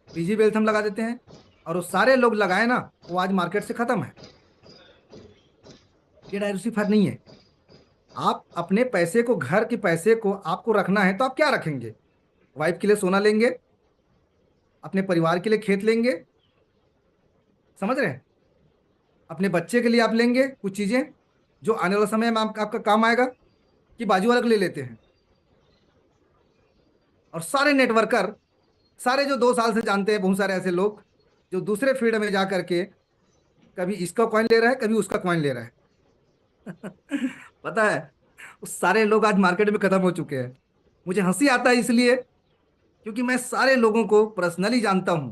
पीजी वेल्थ हम लगा देते हैं, और वो सारे लोग लगाए ना, वो आज मार्केट से खत्म है। ये डाइवर्सिफाई नहीं है। आप अपने पैसे को, घर के पैसे को आपको रखना है तो आप क्या रखेंगे? वाइफ के लिए सोना लेंगे, अपने परिवार के लिए खेत लेंगे, समझ रहे हैं? अपने बच्चे के लिए आप लेंगे कुछ चीजें जो आने वाले समय में आपका काम आएगा, कि बाजू वाले को ले लेते हैं। और सारे नेटवर्कर, सारे जो 2 साल से जानते हैं, बहुत सारे ऐसे लोग जो दूसरे फील्ड में जा करके कभी इसका कॉइन ले रहा है, कभी उसका कॉइन ले रहा है। पता है, वो सारे लोग आज मार्केट में खत्म हो चुके हैं। मुझे हंसी आता है इसलिए क्योंकि मैं सारे लोगों को पर्सनली जानता हूं,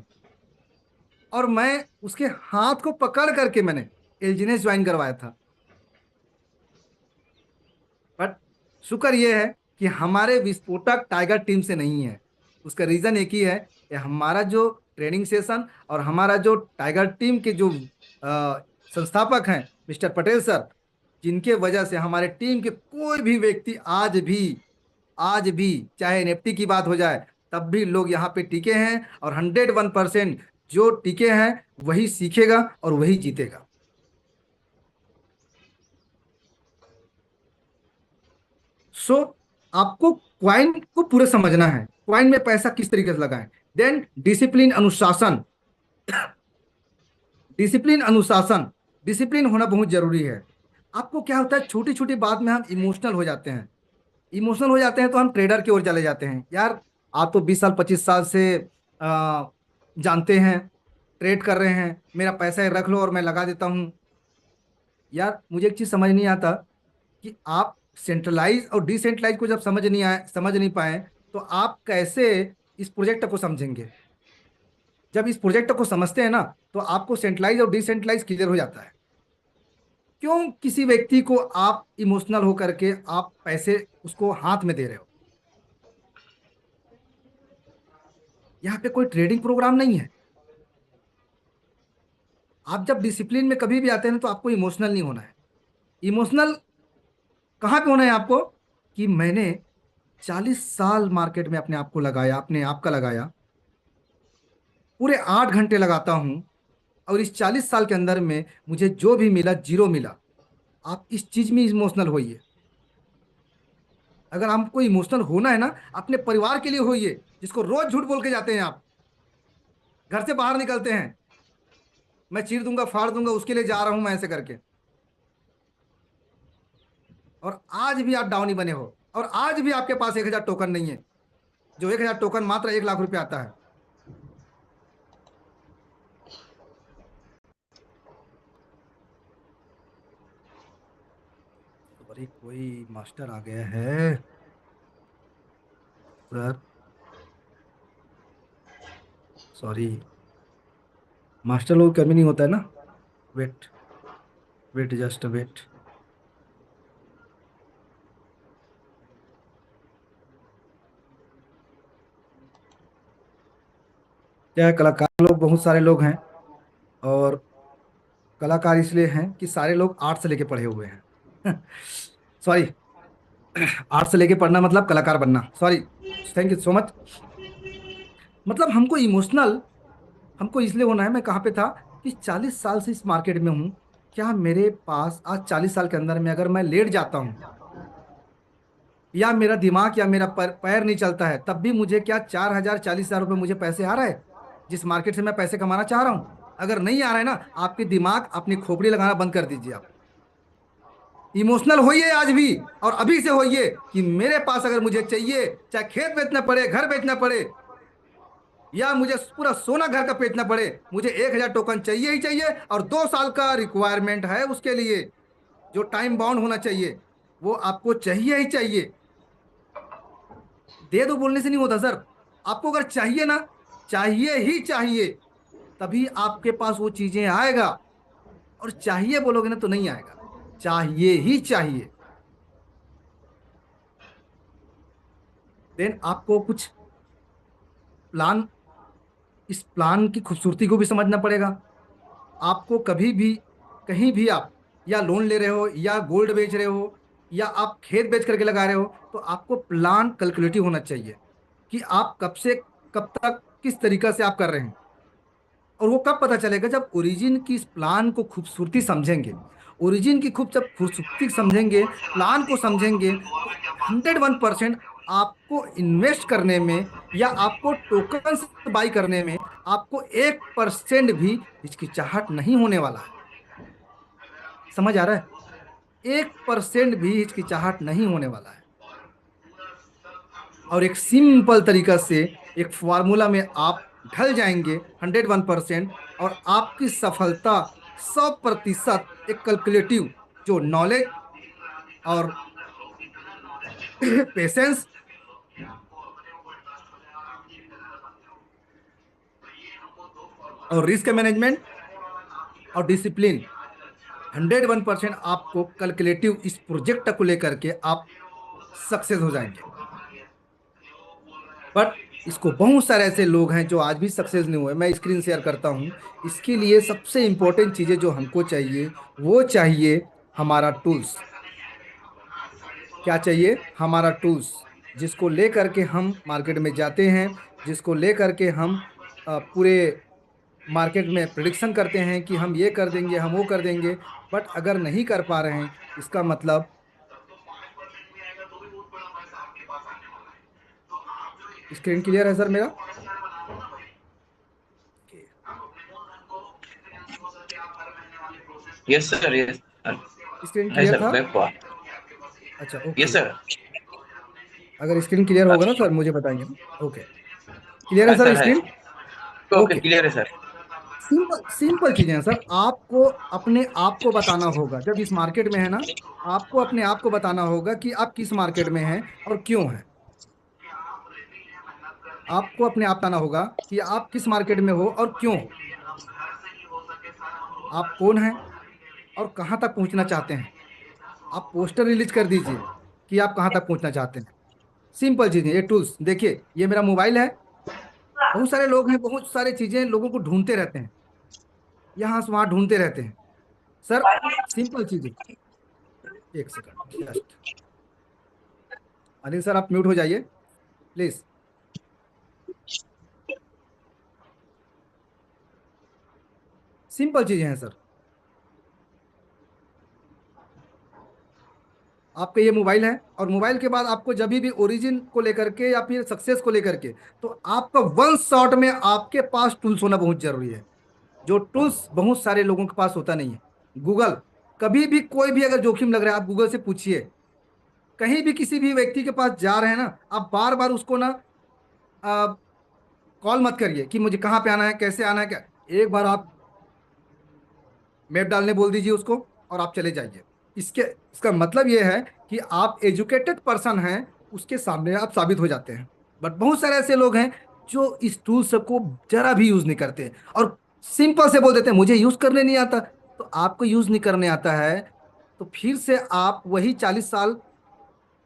और मैं उसके हाथ को पकड़ करके मैंने एलजीनेस ज्वाइन करवाया था। बट शुक्र ये है कि हमारे विस्फोटक टाइगर टीम से नहीं है। उसका रीजन एक ही है कि हमारा जो ट्रेनिंग सेशन और हमारा जो टाइगर टीम के जो संस्थापक हैं मिस्टर पटेल सर, जिनके वजह से हमारे टीम के कोई भी व्यक्ति आज भी चाहे एनएफटी की बात हो जाए, तब भी लोग यहाँ पे टिके हैं। और 101% जो टिके हैं वही सीखेगा और वही जीतेगा। सो आपको क्वाइन को पूरे समझना है, क्वाइन में पैसा किस तरीके से लगाएं। देन डिसिप्लिन, अनुशासन। डिसिप्लिन, अनुशासन, डिसिप्लिन होना बहुत जरूरी है। आपको क्या होता है, छोटी छोटी बात में हम इमोशनल हो जाते हैं। इमोशनल हो जाते हैं तो हम ट्रेडर की ओर चले जाते हैं। यार आप तो 20 साल 25 साल से आ, जानते हैं, ट्रेड कर रहे हैं, मेरा पैसा रख लो और मैं लगा देता हूँ। यार मुझे एक चीज समझ नहीं आता कि आप सेंट्रलाइज और डिसेंट्रलाइज को जब समझ नहीं पाए, तो आप कैसे इस प्रोजेक्ट को समझेंगे? जब इस प्रोजेक्ट को समझते हैं ना, तो आपको सेंट्रलाइज और डिसेंट्रलाइज क्लियर हो जाता है। क्यों किसी व्यक्ति को आप इमोशनल होकर के आप पैसे उसको हाथ में दे रहे हो? यहाँ पे कोई ट्रेडिंग प्रोग्राम नहीं है। आप जब डिसिप्लिन में कभी भी आते हैं ना, तो आपको इमोशनल नहीं होना है। इमोशनल कहाँ पे होना है आपको? कि मैंने 40 साल मार्केट में अपने आप को लगाया, अपने आप का लगाया, पूरे 8 घंटे लगाता हूं, और इस 40 साल के अंदर में मुझे जो भी मिला जीरो मिला। आप इस चीज में इमोशनल होइए। अगर आपको इमोशनल होना है ना, अपने परिवार के लिए होइए, जिसको रोज झूठ बोल के जाते हैं आप, घर से बाहर निकलते हैं, मैं चीर दूंगा फाड़ दूंगा उसके लिए जा रहा हूं मैं, ऐसे करके। और आज भी आप डाउन ही बने हो, और आज भी आपके पास 1,000 टोकन नहीं है, जो 1,000 टोकन मात्र 1 लाख रुपए आता है। तो अरे कोई मास्टर आ गया है सर, सॉरी। मास्टर लोग कमी नहीं होता है ना। Wait, wait, just wait. क्या है, कलाकार लोग बहुत सारे लोग हैं, और कलाकार इसलिए हैं कि सारे लोग आर्ट से लेके पढ़े हुए हैं। सॉरी, आर्ट से लेके पढ़ना मतलब कलाकार बनना, sorry. Thank you so much. मतलब हमको इसलिए होना है। मैं कहाँ पे था कि 40 साल से इस मार्केट में हूँ। क्या मेरे पास आज 40 साल के अंदर में अगर मैं लेट जाता हूँ, या मेरा दिमाग या मेरा पैर नहीं चलता है, तब भी मुझे क्या 4,000 40,000 रुपये मुझे पैसे आ रहा है, जिस मार्केट से मैं पैसे कमाना चाह रहा हूँ? अगर नहीं आ रहा है ना, आपके दिमाग अपनी खोपड़ी लगाना बंद कर दीजिए। आप इमोशनल होइए आज भी, और अभी से होइए कि मेरे पास अगर मुझे चाहिए, चाहे खेत बेचना पड़े, घर बेचना पड़े, या मुझे पूरा सोना घर का बेचना पड़े, मुझे 1,000 टोकन चाहिए ही चाहिए। और 2 साल का रिक्वायरमेंट है उसके लिए, जो टाइम बाउंड होना चाहिए, वो आपको चाहिए ही चाहिए। दे दो बोलने से नहीं होता सर। आपको अगर चाहिए ना, चाहिए ही चाहिए, तभी आपके पास वो चीजें आएगा। और चाहिए बोलोगे ना तो नहीं आएगा। चाहिए ही चाहिए। देन आपको कुछ प्लान, इस प्लान की खूबसूरती को भी समझना पड़ेगा। आपको कभी भी, कहीं भी आप या लोन ले रहे हो या गोल्ड बेच रहे हो या आप खेत बेच करके लगा रहे हो, तो आपको प्लान कैलकुलेटिव होना चाहिए कि आप कब से कब तक किस तरीका से आप कर रहे हैं। और वो कब पता चलेगा? जब ओरिजिन की इस प्लान को खूबसूरती समझेंगे। ओरिजिन की खूब जब खूबसूरती समझेंगे, प्लान को समझेंगे, तो 101% आपको इन्वेस्ट करने में या आपको टोकन बाई करने में आपको 1% भी हिचकिचाहट नहीं होने वाला है। समझ आ रहा है? 1% भी हिचकिचाहट नहीं होने वाला है। और एक सिंपल तरीका से एक फार्मूला में आप ढल जाएंगे 101%, और आपकी सफलता 100% एक कैलकुलेटिव जो नॉलेज और पेशेंस और रिस्क मैनेजमेंट और डिसिप्लिन, 101% आपको कैलकुलेटिव इस प्रोजेक्ट को लेकर के आप सक्सेस हो जाएंगे। बट इसको बहुत सारे ऐसे लोग हैं जो आज भी सक्सेस नहीं हुए। मैं स्क्रीन शेयर करता हूँ। इसके लिए सबसे इंपॉर्टेंट चीज़ें जो हमको चाहिए, वो चाहिए हमारा टूल्स। क्या चाहिए? हमारा टूल्स, जिसको लेकर के हम मार्केट में जाते हैं, जिसको लेकर के हम पूरे मार्केट में प्रिडिक्शन करते हैं कि हम ये कर देंगे, हम वो कर देंगे। बट अगर नहीं कर पा रहे हैं, इसका मतलब स्क्रीन क्लियर है सर मेरा? यस सर, यस स्क्रीन है क्लियर सर, था? बैक हुआ। अच्छा, यस ओके। सर। अगर स्क्रीन क्लियर होगा ना सर, मुझे बताएंगे ना। ओके, क्लियर है है सर सर, है। स्क्रीन? Okay, okay. क्लियर है सर। सिंपल सिंपल चीजें हैं सर। आपको अपने आप को बताना होगा जब इस मार्केट में है ना, आपको अपने आप को बताना होगा कि आप किस मार्केट में हैं और क्यों हैं। आपको अपने आप बताना होगा कि आप किस मार्केट में हो और क्यों हो। आप कौन हैं और कहाँ तक पहुंचना चाहते हैं। आप पोस्टर रिलीज कर दीजिए कि आप कहाँ तक पहुंचना चाहते हैं। सिंपल चीजें, ये टूल्स देखिए, ये मेरा मोबाइल है। बहुत सारे लोग हैं, बहुत सारी चीजें लोगों को ढूंढते रहते हैं, यहाँ से वहां ढूंढते रहते हैं। सर, सिंपल चीजें। एक सेकंड जस्ट। अनिल सर, आप म्यूट हो जाइए प्लीज। सिंपल चीजें हैं सर। आपका ये मोबाइल है, और मोबाइल के बाद आपको जब भी ओरिजिन को लेकर के या फिर सक्सेस को लेकर के, तो आपका वन शॉट में आपके पास टूल्स होना बहुत जरूरी है। जो टूल्स बहुत सारे लोगों के पास होता नहीं है। गूगल, कभी भी कोई भी अगर जोखिम लग रहा है, आप गूगल से पूछिए। कहीं भी किसी भी व्यक्ति के पास जा रहे हैं ना, आप बार बार उसको ना कॉल मत करिए कि मुझे कहाँ पे आना है, कैसे आना है, क्या। एक बार आप मैप डालने बोल दीजिए उसको, और आप चले जाइए। इसका मतलब ये है कि आप एजुकेटेड पर्सन हैं, उसके सामने आप साबित हो जाते हैं। बट बहुत सारे ऐसे लोग हैं जो इस टूल्स को जरा भी यूज नहीं करते, और सिंपल से बोल देते हैं मुझे यूज करने नहीं आता। तो आपको यूज नहीं करने आता है, तो फिर से आप वही 40 साल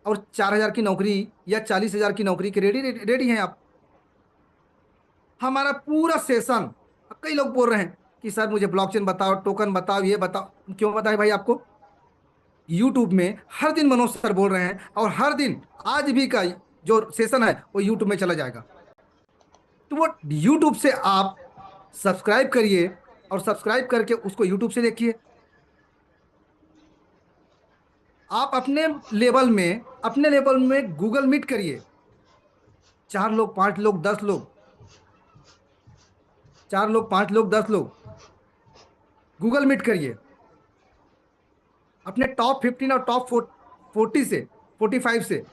और 4,000 की नौकरी या 40,000 की नौकरी के रेडी रेडी हैं आप। हमारा पूरा सेशन, कई लोग बोल रहे हैं कि सर मुझे ब्लॉकचेन बताओ, टोकन बताओ, ये बताओ। क्यों बताएं भाई आपको? यूट्यूब में हर दिन मनोज सर बोल रहे हैं, और हर दिन आज भी का जो सेशन है वो यूट्यूब में चला जाएगा। तो वो यूट्यूब से आप सब्सक्राइब करिए, और सब्सक्राइब करके उसको यूट्यूब से देखिए। आप अपने लेवल में गूगल मीट करिए। 4 लोग, 5 लोग, 10 लोग, 4 लोग, 5 लोग, 10 लोग, गूगल मीट करिए। अपने टॉप 15 और टॉप 40 से, 45 से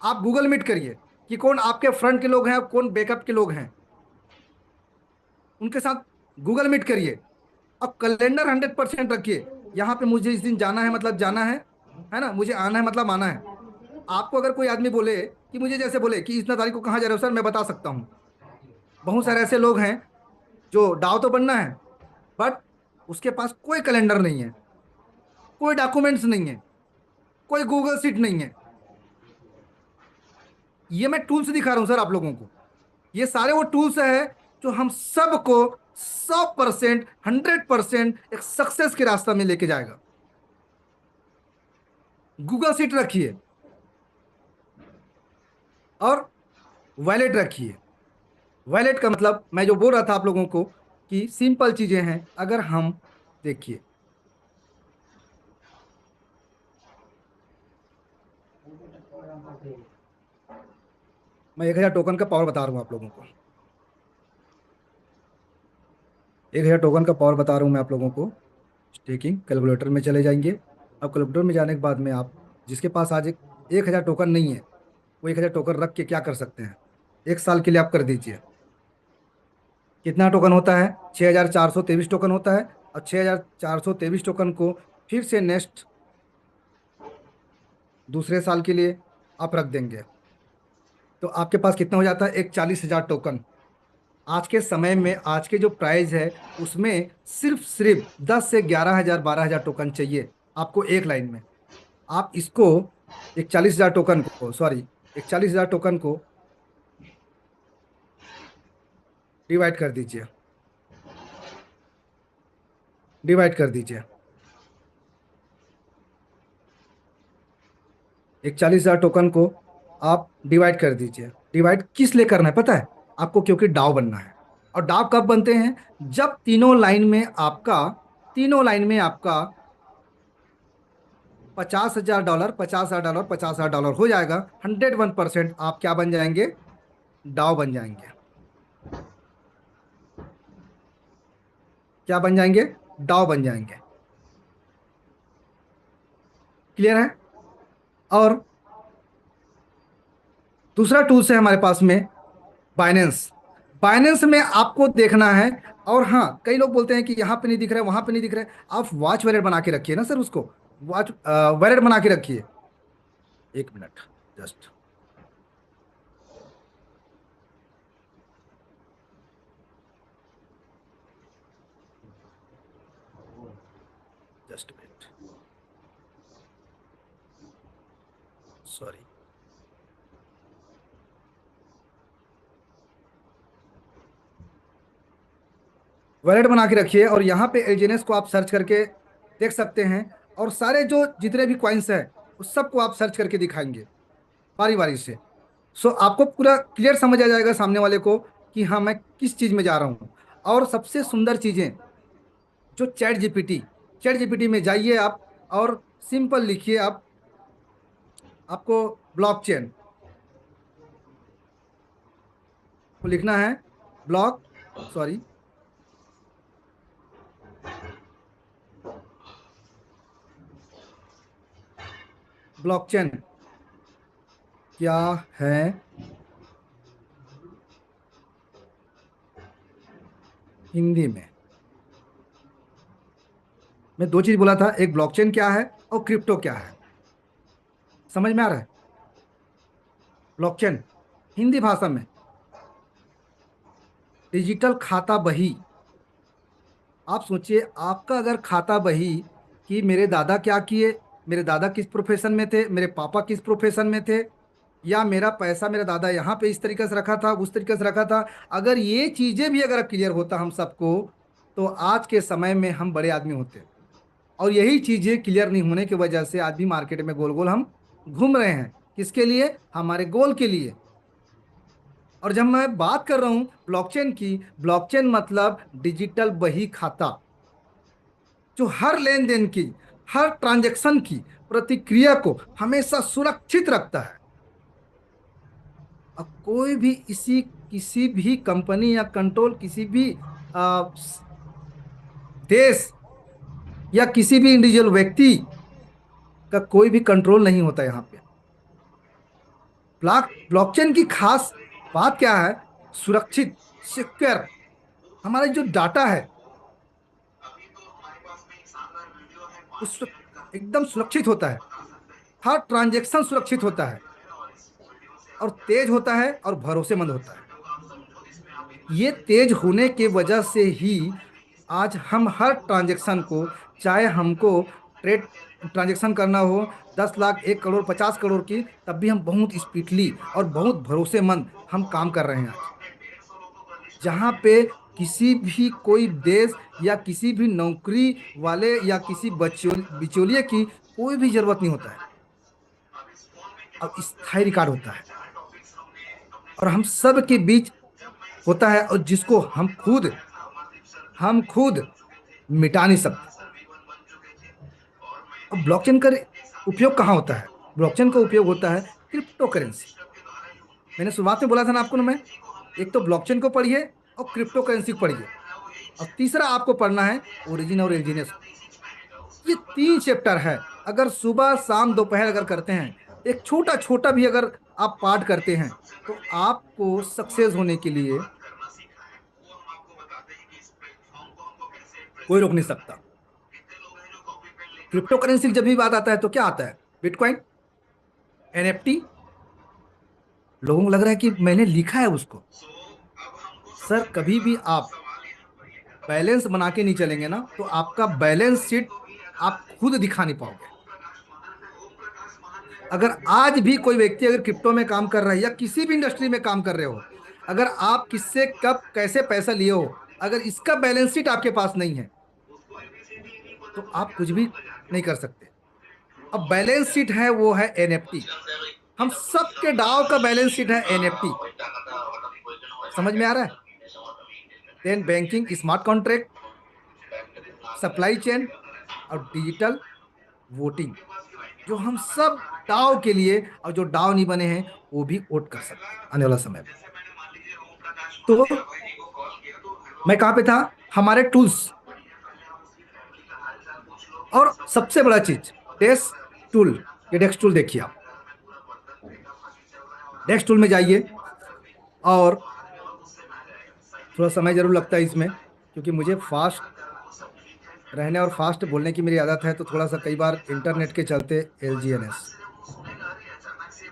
आप गूगल मीट करिए कि कौन आपके फ्रंट के लोग हैं और कौन बैकअप के लोग हैं। उनके साथ गूगल मीट करिए। अब कैलेंडर 100% रखिए। यहाँ पे मुझे इस दिन जाना है मतलब जाना है ना, मुझे आना है मतलब आना है। आपको अगर कोई आदमी बोले कि मुझे, जैसे बोले कि इतना तारीख को कहाँ जा रहे हो सर, मैं बता सकता हूँ। बहुत सारे ऐसे लोग हैं जो दाव तो बनना है, बट उसके पास कोई कैलेंडर नहीं है। कोई डॉक्यूमेंट्स नहीं है, कोई गूगल सीट नहीं है। ये मैं टूल्स दिखा रहा हूं सर आप लोगों को। ये सारे वो टूल्स है जो हम सबको 100%, 100% एक सक्सेस के रास्ता में लेके जाएगा। गूगल सीट रखिए और वॉलेट रखिए। वॉलेट का मतलब मैं जो बोल रहा था आप लोगों को कि सिंपल चीजें हैं। अगर हम देखिए, मैं 1,000 टोकन का पावर बता रहा हूं आप लोगों को। 1,000 टोकन का पावर बता रहा हूं मैं आप लोगों को। स्टेकिंग कैलकुलेटर में चले जाएंगे। अब कैलकुलेटर में जाने के बाद में आप, जिसके पास आज 1,000 टोकन नहीं है, वो 1,000 टोकन रख के क्या कर सकते हैं, 1 साल के लिए आप कर दीजिए। कितना टोकन होता है? 6,423 टोकन होता है। और 6,423 टोकन को फिर से नेक्स्ट दूसरे साल के लिए आप रख देंगे, तो आपके पास कितना हो जाता है? एक 40,000 टोकन। आज के समय में आज के जो प्राइस है उसमें सिर्फ सिर्फ 10 से 11,000, 12,000 टोकन चाहिए आपको एक लाइन में। आप इसको एक 40,000 टोकन को, सॉरी, एक 40,000 टोकन को डिवाइड कर दीजिए, डिवाइड कर दीजिए। एक 40,000 टोकन को आप डिवाइड कर दीजिए। डिवाइड किस लिए करना है पता है आपको? क्योंकि डाव बनना है। और डाव कब बनते हैं? जब तीनों लाइन में आपका $50,000, $50,000, $50,000 हो जाएगा। 101% आप क्या बन जाएंगे? डाव बन जाएंगे। क्या बन जाएंगे? डाव बन जाएंगे। क्लियर है? और दूसरा टूल्स है हमारे पास में, बाइनेंस। बाइनेंस में आपको देखना है। और हाँ, कई लोग बोलते हैं कि यहाँ पे नहीं दिख रहा है, वहां पे नहीं दिख रहा है। आप वॉच वॉलेट बना के रखिए ना सर, उसको वॉच वॉलेट बना के रखिए। 1 minute, just just minute, sorry. Wallet बना के रखिए और यहाँ पे एलजीएनएस को आप सर्च करके देख सकते हैं। और सारे जो जितने भी कॉइन्स हैं उस सबको आप सर्च करके दिखाएंगे बारी बारी से। सो आपको पूरा क्लियर समझ आ जाएगा सामने वाले को कि हाँ मैं किस चीज में जा रहा हूँ। और सबसे सुंदर चीजें जो चैट जीपीटी में जाइए आप और सिंपल लिखिए आप, आपको ब्लॉकचेन को लिखना है। ब्लॉक सॉरी ब्लॉकचेन क्या है हिंदी में? मैं दो चीज बोला था, एक ब्लॉकचेन क्या है और क्रिप्टो क्या है। समझ में आ रहा है? ब्लॉकचेन हिंदी भाषा में डिजिटल खाता बही। आप सोचिए, आपका अगर खाता बही कि मेरे दादा क्या किए, मेरे दादा किस प्रोफेशन में थे, मेरे पापा किस प्रोफेशन में थे, या मेरा पैसा मेरा दादा यहाँ पे इस तरीके से रखा था, उस तरीके से रखा था। अगर ये चीजें भी अगर क्लियर होता हम सबको, तो आज के समय में हम बड़े आदमी होते। और यही चीजें क्लियर नहीं होने की वजह से आज भी मार्केट में गोल गोल हम घूम रहे हैं। किसके लिए? हमारे गोल के लिए। और जब मैं बात कर रहा हूं ब्लॉकचेन की, ब्लॉकचेन मतलब डिजिटल बही खाता, जो हर लेन देन की, हर ट्रांजैक्शन की प्रतिक्रिया को हमेशा सुरक्षित रखता है। अब कोई भी इसी किसी भी कंपनी या कंट्रोल, किसी भी आ, देश या किसी भी इंडिविजुअल व्यक्ति का कोई भी कंट्रोल नहीं होता यहाँ पे। ब्लॉकचेन की खास बात क्या है? सुरक्षित, सिक्योर। हमारा जो डाटा है उस एकदम सुरक्षित होता है। हर ट्रांजैक्शन सुरक्षित होता है और तेज होता है और भरोसेमंद होता है। ये तेज होने की वजह से ही आज हम हर ट्रांजैक्शन को, चाहे हमको ट्रेड ट्रांजेक्शन करना हो 10 लाख 1 करोड़ 50 करोड़ की, तब भी हम बहुत स्पीडली और बहुत भरोसेमंद हम काम कर रहे हैं आज। जहाँ पे किसी भी कोई देश या किसी भी नौकरी वाले या किसी बिचौलिए की कोई भी जरूरत नहीं होता है। अब स्थायी रिकॉर्ड होता है और हम सब के बीच होता है, और जिसको हम खुद मिटा नहीं सकते। अब ब्लॉकचेन का उपयोग कहाँ होता है? ब्लॉकचेन का उपयोग होता है क्रिप्टो करेंसी। मैंने शुरुआत में बोला था ना आपको ना, मैं एक तो ब्लॉकचेन को पढ़िए और क्रिप्टो करेंसी को पढ़िए, और तीसरा आपको पढ़ना है ओरिजिन और एलजीनेस को। ये 3 चैप्टर है। अगर सुबह शाम दोपहर अगर करते हैं, एक छोटा छोटा भी अगर आप पार्ट करते हैं, तो आपको सक्सेस होने के लिए कोई रोक नहीं सकता। क्रिप्टो करेंसी की जब भी बात आता है तो क्या आता है? Bitcoin, NFT. लोगों को लग रहा है कि मैंने लिखा है उसको। सर, कभी भी आप बैलेंस बना के नहीं चलेंगे ना, तो आपका बैलेंस शीट आप खुद दिखा नहीं पाओगे। अगर आज भी कोई व्यक्ति अगर क्रिप्टो में काम कर रहा है या किसी भी इंडस्ट्री में काम कर रहे हो, अगर आप किससे कब कैसे पैसा लिए हो, अगर इसका बैलेंस शीट आपके पास नहीं है, तो आप कुछ भी नहीं कर सकते। अब बैलेंस शीट है, वो है एनएफटी। हम सबके डाव का बैलेंस शीट है एनएफटी। समझ में आ रहा है? Then banking, smart contract, supply chain और डिजिटल वोटिंग, जो हम सब डाव के लिए, और जो डाव नहीं बने हैं वो भी वोट कर सकते हैं आने वाला समय में। तो मैं कहाँ पे था? हमारे टूल्स। और सबसे बड़ा चीज डेस्क टूल। ये डेस्क टूल देखिए आप। डेस्क टूल में जाइए, और थोड़ा समय जरूर लगता है इसमें, क्योंकि मुझे फास्ट रहने और फास्ट बोलने की मेरी आदत है, तो थोड़ा सा कई बार इंटरनेट के चलते एलजीएनएस।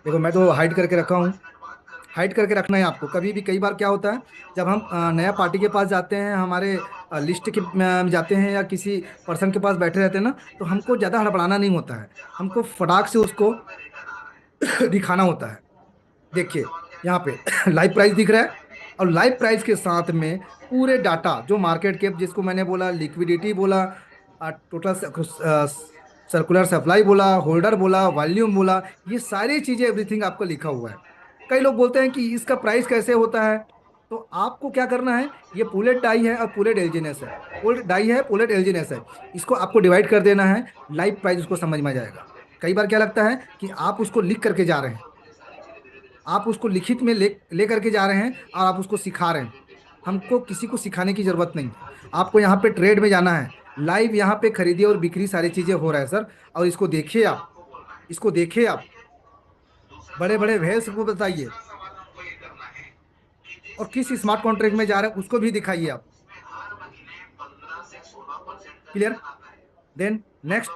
देखो, मैं तो हाइड करके रखा हूँ। हाइड करके रखना है आपको। कभी भी कई बार क्या होता है, जब हम नया पार्टी के पास जाते हैं, हमारे लिस्ट के जाते हैं, या किसी पर्सन के पास बैठे रहते हैं ना, तो हमको ज़्यादा हड़बड़ाना नहीं होता है। हमको फटाक से उसको दिखाना होता है। देखिए यहाँ पे लाइव प्राइस दिख रहा है, और लाइव प्राइस के साथ में पूरे डाटा, जो मार्केट कैप जिसको मैंने बोला, लिक्विडिटी बोला, टोटल सर्कुलर सप्लाई बोला, होल्डर बोला, वॉल्यूम बोला, ये सारी चीज़ें एवरीथिंग आपको लिखा हुआ है। कई लोग बोलते हैं कि इसका प्राइस कैसे होता है, तो आपको क्या करना है, ये पुलेट डाई है और पुलेट एलजीनेस है, पुलेट डाई है, पुलेट एलजीनेस है, इसको आपको डिवाइड कर देना है। लाइव प्राइस उसको समझ में आ जाएगा। कई बार क्या लगता है कि आप उसको लिख करके जा रहे हैं, आप उसको लिखित में ले करके जा रहे हैं, और आप उसको सिखा रहे हैं। हमको किसी को सिखाने की जरूरत नहीं है। आपको यहाँ पे ट्रेड में जाना है, लाइव यहाँ पे खरीदी और बिक्री सारी चीजें हो रहा है सर। और इसको देखिए आप, इसको देखिए आप, बड़े बड़े वेल्स को बताइए, और किस स्मार्ट कॉन्ट्रैक्ट में जा रहे हैं उसको भी दिखाइए आप। क्लियर? देन नेक्स्ट,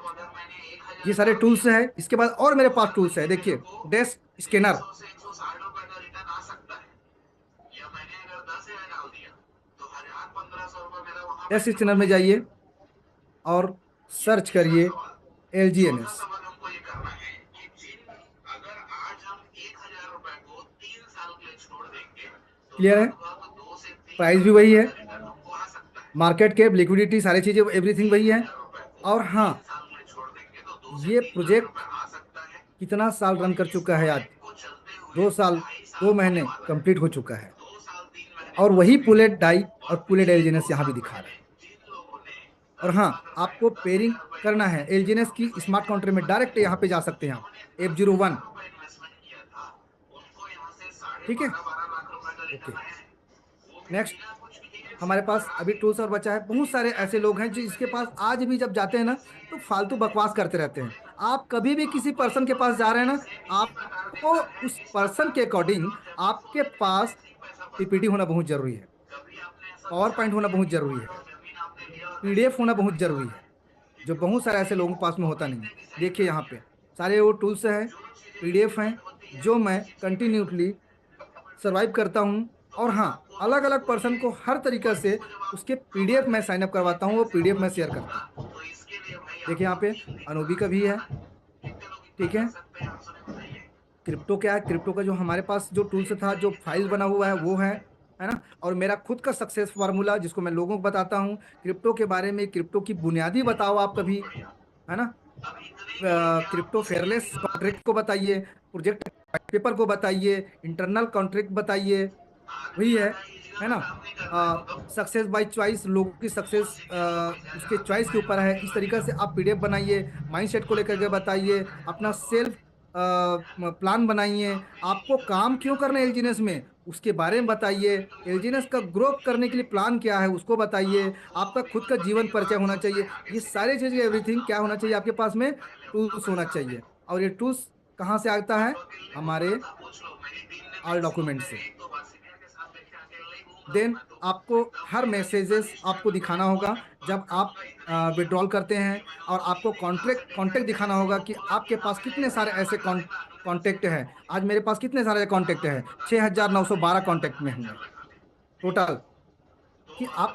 ये सारे टूल्स है। इसके बाद और मेरे पास टूल्स है, देखिए डेस्क स्कैनर। डेस्क स्कैनर में जाइए और सर्च करिए एलजीएनएस। क्लियर है? प्राइस भी वही है, मार्केट कैप, लिक्विडिटी, सारी चीजें एवरीथिंग वही है। और हाँ, ये प्रोजेक्ट कितना साल रन कर चुका है आज? 2 साल 2 महीने कंप्लीट हो चुका है। और वही पुलेट डाई और पुलेट एलजीएनएस यहाँ भी दिखा रहा है। और हाँ, आपको पेयरिंग करना है एलजीएनएस की स्मार्ट कॉन्ट्रैक्ट में, डायरेक्ट यहाँ पे जा सकते हैं आप, F01। ठीक है, ओके। नेक्स्ट, हमारे पास अभी टूल्स और बचा है। बहुत सारे ऐसे लोग हैं जो इसके पास आज भी जब जाते हैं ना, तो फालतू बकवास करते रहते हैं। आप कभी भी किसी पर्सन के पास जा रहे हैं ना, आपको उस पर्सन के अकॉर्डिंग आपके पास पीपीटी होना बहुत जरूरी है, पावर पॉइंट होना बहुत जरूरी है, पीडीएफ होना बहुत जरूरी है, जो बहुत सारे ऐसे लोगों के पास में होता नहीं है। देखिए यहाँ पे सारे वो टूल्स हैं, पीडीएफ हैं, जो मैं कंटिन्यूसली सर्वाइव करता हूँ। और हाँ, अलग अलग पर्सन को हर तरीके से उसके पीडीएफ में साइन अप करवाता हूँ, वो पीडीएफ में शेयर करता हूँ। देखिए यहाँ पे अनोबी का भी है, ठीक है। क्रिप्टो क्या है, क्रिप्टो का जो हमारे पास जो टूल्स था, जो फाइल बना हुआ है वो है ना। और मेरा खुद का सक्सेस फार्मूला जिसको मैं लोगों को बताता हूँ क्रिप्टो के बारे में, क्रिप्टो की बुनियादी बताओ आप कभी, है ना। क्रिप्टो फेयरलेस कॉन्ट्रैक्ट को बताइए, प्रोजेक्ट पेपर को बताइए, इंटरनल कॉन्ट्रैक्ट बताइए, वही है ना। सक्सेस बाय चॉइस, लोगों की सक्सेस उसके चॉइस के ऊपर है। इस तरीके से आप पीडीएफ बनाइए, माइंडसेट को लेकर के बताइए, अपना सेल्फ प्लान बनाइए, आपको काम क्यों करना है एलजीनेस में उसके बारे में बताइए, एलजीनेस का ग्रोथ करने के लिए प्लान क्या है उसको बताइए, आपका खुद का जीवन परिचय होना चाहिए। ये सारी चीजें, एवरीथिंग क्या होना चाहिए आपके पास में, टूल्स होना चाहिए। और ये टूल्स कहाँ से आता है, हमारे ऑल डॉक्यूमेंट से। देन आपको हर मैसेजेस आपको दिखाना होगा जब आप विड्रॉल करते हैं, और आपको कॉन्ट्रैक्ट कॉन्टेक्ट दिखाना होगा कि आपके पास कितने सारे ऐसे कॉन्टेक्ट हैं। आज मेरे पास कितने सारे कॉन्टेक्ट हैं, 6,912 कॉन्टेक्ट में हूँ मैं टोटल। कि आप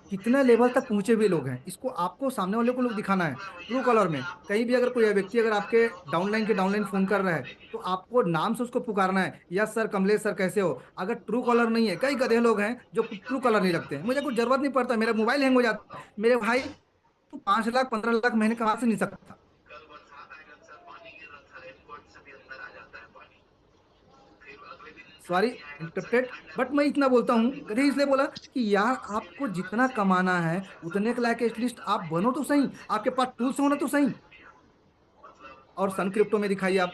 कितने लेवल तक पहुंचे हुए लोग हैं, इसको आपको सामने वाले को लोग दिखाना है। ट्रू कॉलर में कहीं भी अगर कोई व्यक्ति अगर आपके डाउनलाइन के डाउनलाइन फोन कर रहा है, तो आपको नाम से उसको पुकारना है, यस सर, कमलेश सर कैसे हो। अगर ट्रू कॉलर नहीं है, कई गधे लोग हैं जो ट्रू कॉलर नहीं लगते हैं, मुझे कुछ जरूरत नहीं पड़ता, मेरा मोबाइल हैंग हो जाता है, मेरे भाई तू 5 लाख 15 लाख महीने कमा से नहीं सकता। सॉरी इंटरप्रेट, बट मैं इतना बोलता हूँ गधे इसलिए बोला कि यार आपको जितना कमाना है उतने के लायक एटलीस्ट आप बनो तो सही, आपके पास टूल्स होना तो सही। और सन क्रिप्टो में दिखाइए आप,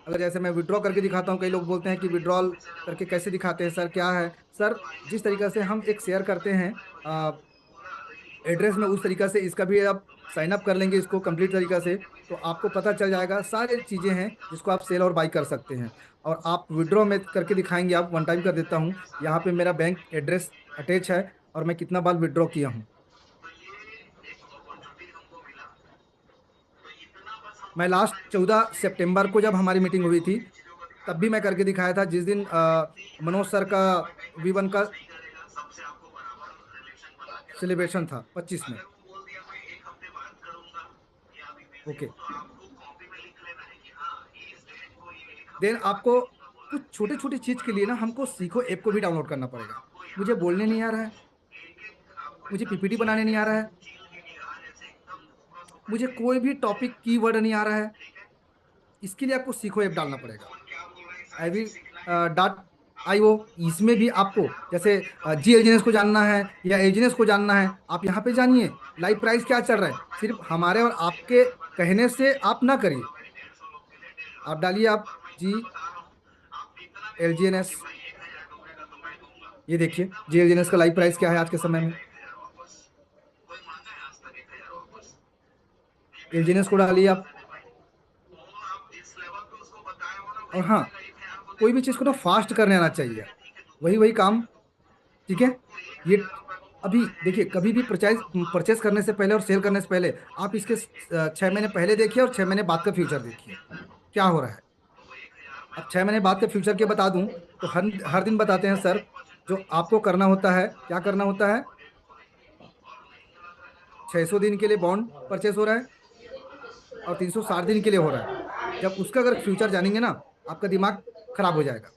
अगर जैसे मैं विड्रॉ करके दिखाता हूँ, कई लोग बोलते हैं कि विड्रॉल करके कैसे दिखाते हैं सर, क्या है सर। जिस तरीके से हम एक शेयर करते हैं एड्रेस में, उस तरीका से इसका भी आप साइन अप कर लेंगे इसको कंप्लीट तरीका से, तो आपको पता चल जाएगा सारी चीज़ें हैं जिसको आप सेल और बाई कर सकते हैं। और आप विड्रॉ में करके दिखाएंगे, आप वन टाइम कर देता हूँ, यहाँ पे मेरा बैंक एड्रेस अटैच है और मैं कितना बार विड्रॉ किया हूँ। मैं लास्ट 14 सितंबर को जब हमारी मीटिंग हुई थी, तब भी मैं करके दिखाया था, जिस दिन मनोज सर का V1 का सेलिब्रेशन था 25 में। ओके। देन आपको कुछ छोटे छोटे चीज के लिए ना हमको सीखो ऐप को भी डाउनलोड करना पड़ेगा। मुझे बोलने नहीं आ रहा है, मुझे पीपीटी बनाने नहीं आ रहा है, मुझे कोई भी टॉपिक कीवर्ड नहीं आ रहा है, इसके लिए आपको सीखो ऐप डालना पड़ेगा। आई वी डॉट IO, इसमें भी आपको जैसे जी एलजीनेस को जानना है या एलजीनेस को जानना है, आप यहाँ पे जानिए लाइव प्राइस क्या चल रहा है। सिर्फ हमारे और आपके कहने से आप ना करिए, आप डालिए आप GLGNS, ये देखिए GLGNS का लाइव प्राइस क्या है आज के समय में। एलजीनेस को डालिए आप। और हाँ, कोई भी चीज़ को ना फास्ट करने आना चाहिए, वही वही काम, ठीक है। ये अभी देखिए, कभी भी परचेज परचेस करने से पहले और सेल करने से पहले आप इसके 6 महीने पहले देखिए और 6 महीने बाद का फ्यूचर देखिए क्या हो रहा है। अब 6 महीने बाद के फ्यूचर के बता दूं तो हर हर दिन बताते हैं सर, जो आपको करना होता है, क्या करना होता है, 600 दिन के लिए बॉन्ड परचेस हो रहा है और 360 दिन के लिए हो रहा है। जब उसका अगर फ्यूचर जानेंगे ना, आपका दिमाग खराब हो जाएगा।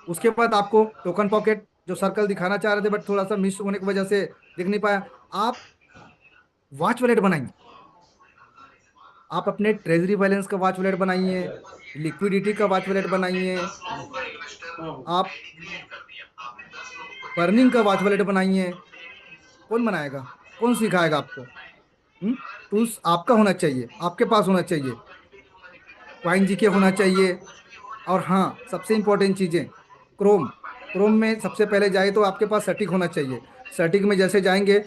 उसके बाद आपको टोकन पॉकेट जो सर्कल दिखाना चाह रहे थे बट थोड़ा सा मिस होने की वजह से दिख नहीं पाया, आप वॉच वॉलेट बनाएंगे, आप अपने ट्रेजरी बैलेंस का वॉच वॉलेट बनाइए, लिक्विडिटी का वॉच वॉलेट बनाइए, आप बर्निंग का वॉच वॉलेट बनाइए। कौन बनाएगा, कौन सिखाएगा आपको। टूल्स आपका होना चाहिए, आपके पास होना चाहिए, क्वाइन जीके होना चाहिए। और हाँ, सबसे इंपॉर्टेंट चीज़ें, क्रोम, क्रोम में सबसे पहले जाए तो आपके पास सटीक होना चाहिए। सटीक में जैसे जाएंगे,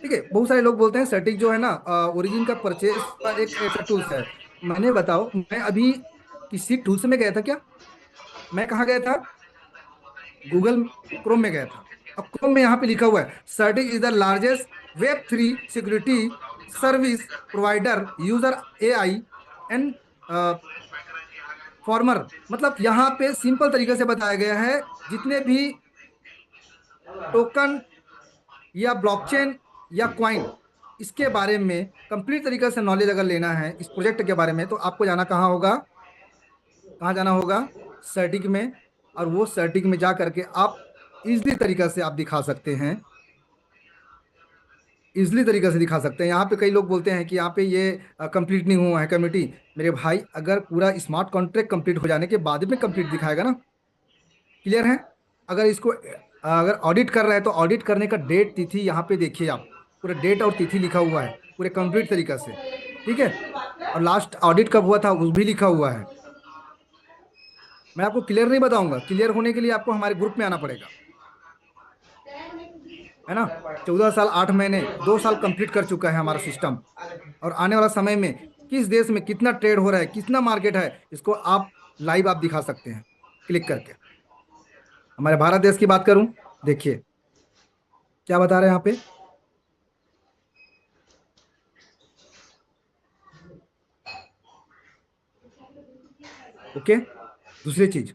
ठीक है, बहुत सारे लोग बोलते हैं सटीक जो है ना ओरिजिन का परचेज का एक ऐसा टूल्स है। मैंने बताओ, मैं अभी किसी टूल्स में गया था क्या, मैं कहाँ गया था, गूगल क्रोम में गया था। अब क्रोम में यहाँ पे लिखा हुआ है CertiK is the largest Web3 security service provider user AI and former. मतलब यहाँ पे सिंपल तरीके से बताया गया है, जितने भी टोकन या ब्लॉकचेन या क्वाइन इसके बारे में कंप्लीट तरीके से नॉलेज अगर लेना है इस प्रोजेक्ट के बारे में, तो आपको जाना कहाँ होगा, कहाँ जाना होगा, सर्टिक में। और वो सर्टिक में जा करके आप इजली तरीके से आप दिखा सकते हैं, इजली तरीके से दिखा सकते हैं। यहाँ पे कई लोग बोलते हैं कि यहाँ पे ये कंप्लीट नहीं हुआ है कमिटी। मेरे भाई, अगर पूरा स्मार्ट कॉन्ट्रैक्ट कंप्लीट हो जाने के बाद में कंप्लीट दिखाएगा ना, क्लियर है। अगर इसको अगर ऑडिट कर रहे हैं तो ऑडिट करने का डेट तिथि यहाँ पे देखिए आप, पूरा डेट और तिथि लिखा हुआ है पूरे कंप्लीट तरीका से, ठीक है। और लास्ट ऑडिट कब हुआ था उस भी लिखा हुआ है। मैं आपको क्लियर नहीं बताऊंगा, क्लियर होने के लिए आपको हमारे ग्रुप में आना पड़ेगा, है ना। 14 साल 8 महीने 2 साल कंप्लीट कर चुका है हमारा सिस्टम। और आने वाला समय में किस देश में कितना ट्रेड हो रहा है, कितना मार्केट है, इसको आप लाइव आप दिखा सकते हैं क्लिक करके। हमारे भारत देश की बात करूं, देखिए क्या बता रहे हैं यहाँ पे। ओके, दूसरी चीज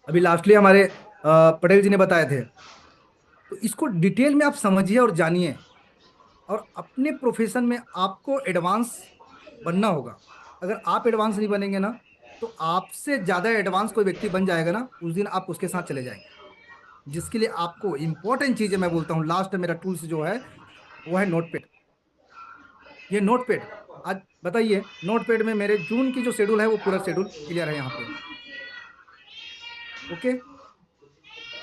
अभी लास्टली हमारे पटेल जी ने बताए थे, तो इसको डिटेल में आप समझिए और जानिए। और अपने प्रोफेशन में आपको एडवांस बनना होगा। अगर आप एडवांस नहीं बनेंगे ना, तो आपसे ज़्यादा एडवांस कोई व्यक्ति बन जाएगा ना, उस दिन आप उसके साथ चले जाएंगे। जिसके लिए आपको इंपॉर्टेंट चीज़ें मैं बोलता हूँ, लास्ट मेरा टूल्स जो है वो है नोटपैड। ये नोटपैड आज बताइए, नोटपैड में मेरे जून की जो शेड्यूल है वो पूरा शेड्यूल क्लियर है यहाँ पे। ओके,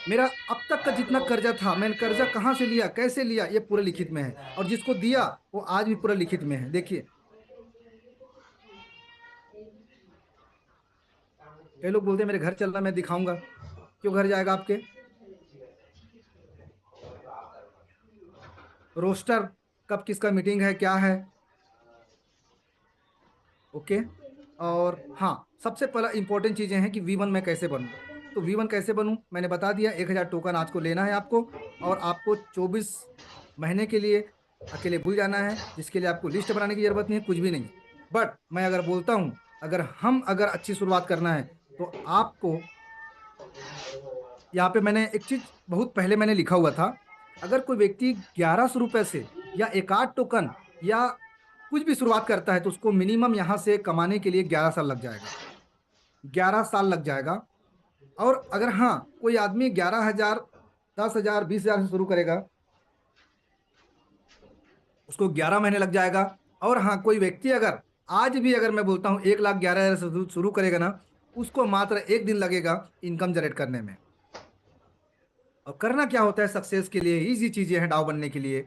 मेरा अब तक का जितना कर्जा था, मैंने कर्जा कहाँ से लिया, कैसे लिया, ये पूरा लिखित में है। और जिसको दिया वो आज भी पूरा लिखित में है। देखिए, कई लोग बोलते हैं मेरे घर चल रहा, मैं दिखाऊंगा। क्यों घर जाएगा आपके, रोस्टर कब किसका मीटिंग है क्या है। ओके, और हाँ, सबसे पहला इंपॉर्टेंट चीज़ें हैं कि V1 मैं कैसे बनूं। तो V1 कैसे बनूं मैंने बता दिया। 1000 टोकन आज को लेना है आपको, और आपको 24 महीने के लिए अकेले भूल जाना है, जिसके लिए आपको लिस्ट बनाने की जरूरत नहीं है, कुछ भी नहीं। बट मैं अगर बोलता हूँ, अगर अच्छी शुरुआत करना है तो आपको यहाँ पे मैंने एक चीज बहुत पहले मैंने लिखा हुआ था। अगर कोई व्यक्ति 1100 रुपये से या एक आध टोकन या कुछ भी शुरुआत करता है, तो उसको मिनिमम यहाँ से कमाने के लिए 11 साल लग जाएगा, 11 साल लग जाएगा। और अगर हाँ, कोई आदमी 11,000 10,000 20,000 से शुरू करेगा, उसको 11 महीने लग जाएगा। और हाँ, कोई व्यक्ति अगर आज भी अगर मैं बोलता हूँ 1,11,000 से शुरू करेगा ना, उसको मात्र 1 दिन लगेगा इनकम जनरेट करने में। और करना क्या होता है सक्सेस के लिए, इजी चीजें हैं डाउ बनने के लिए।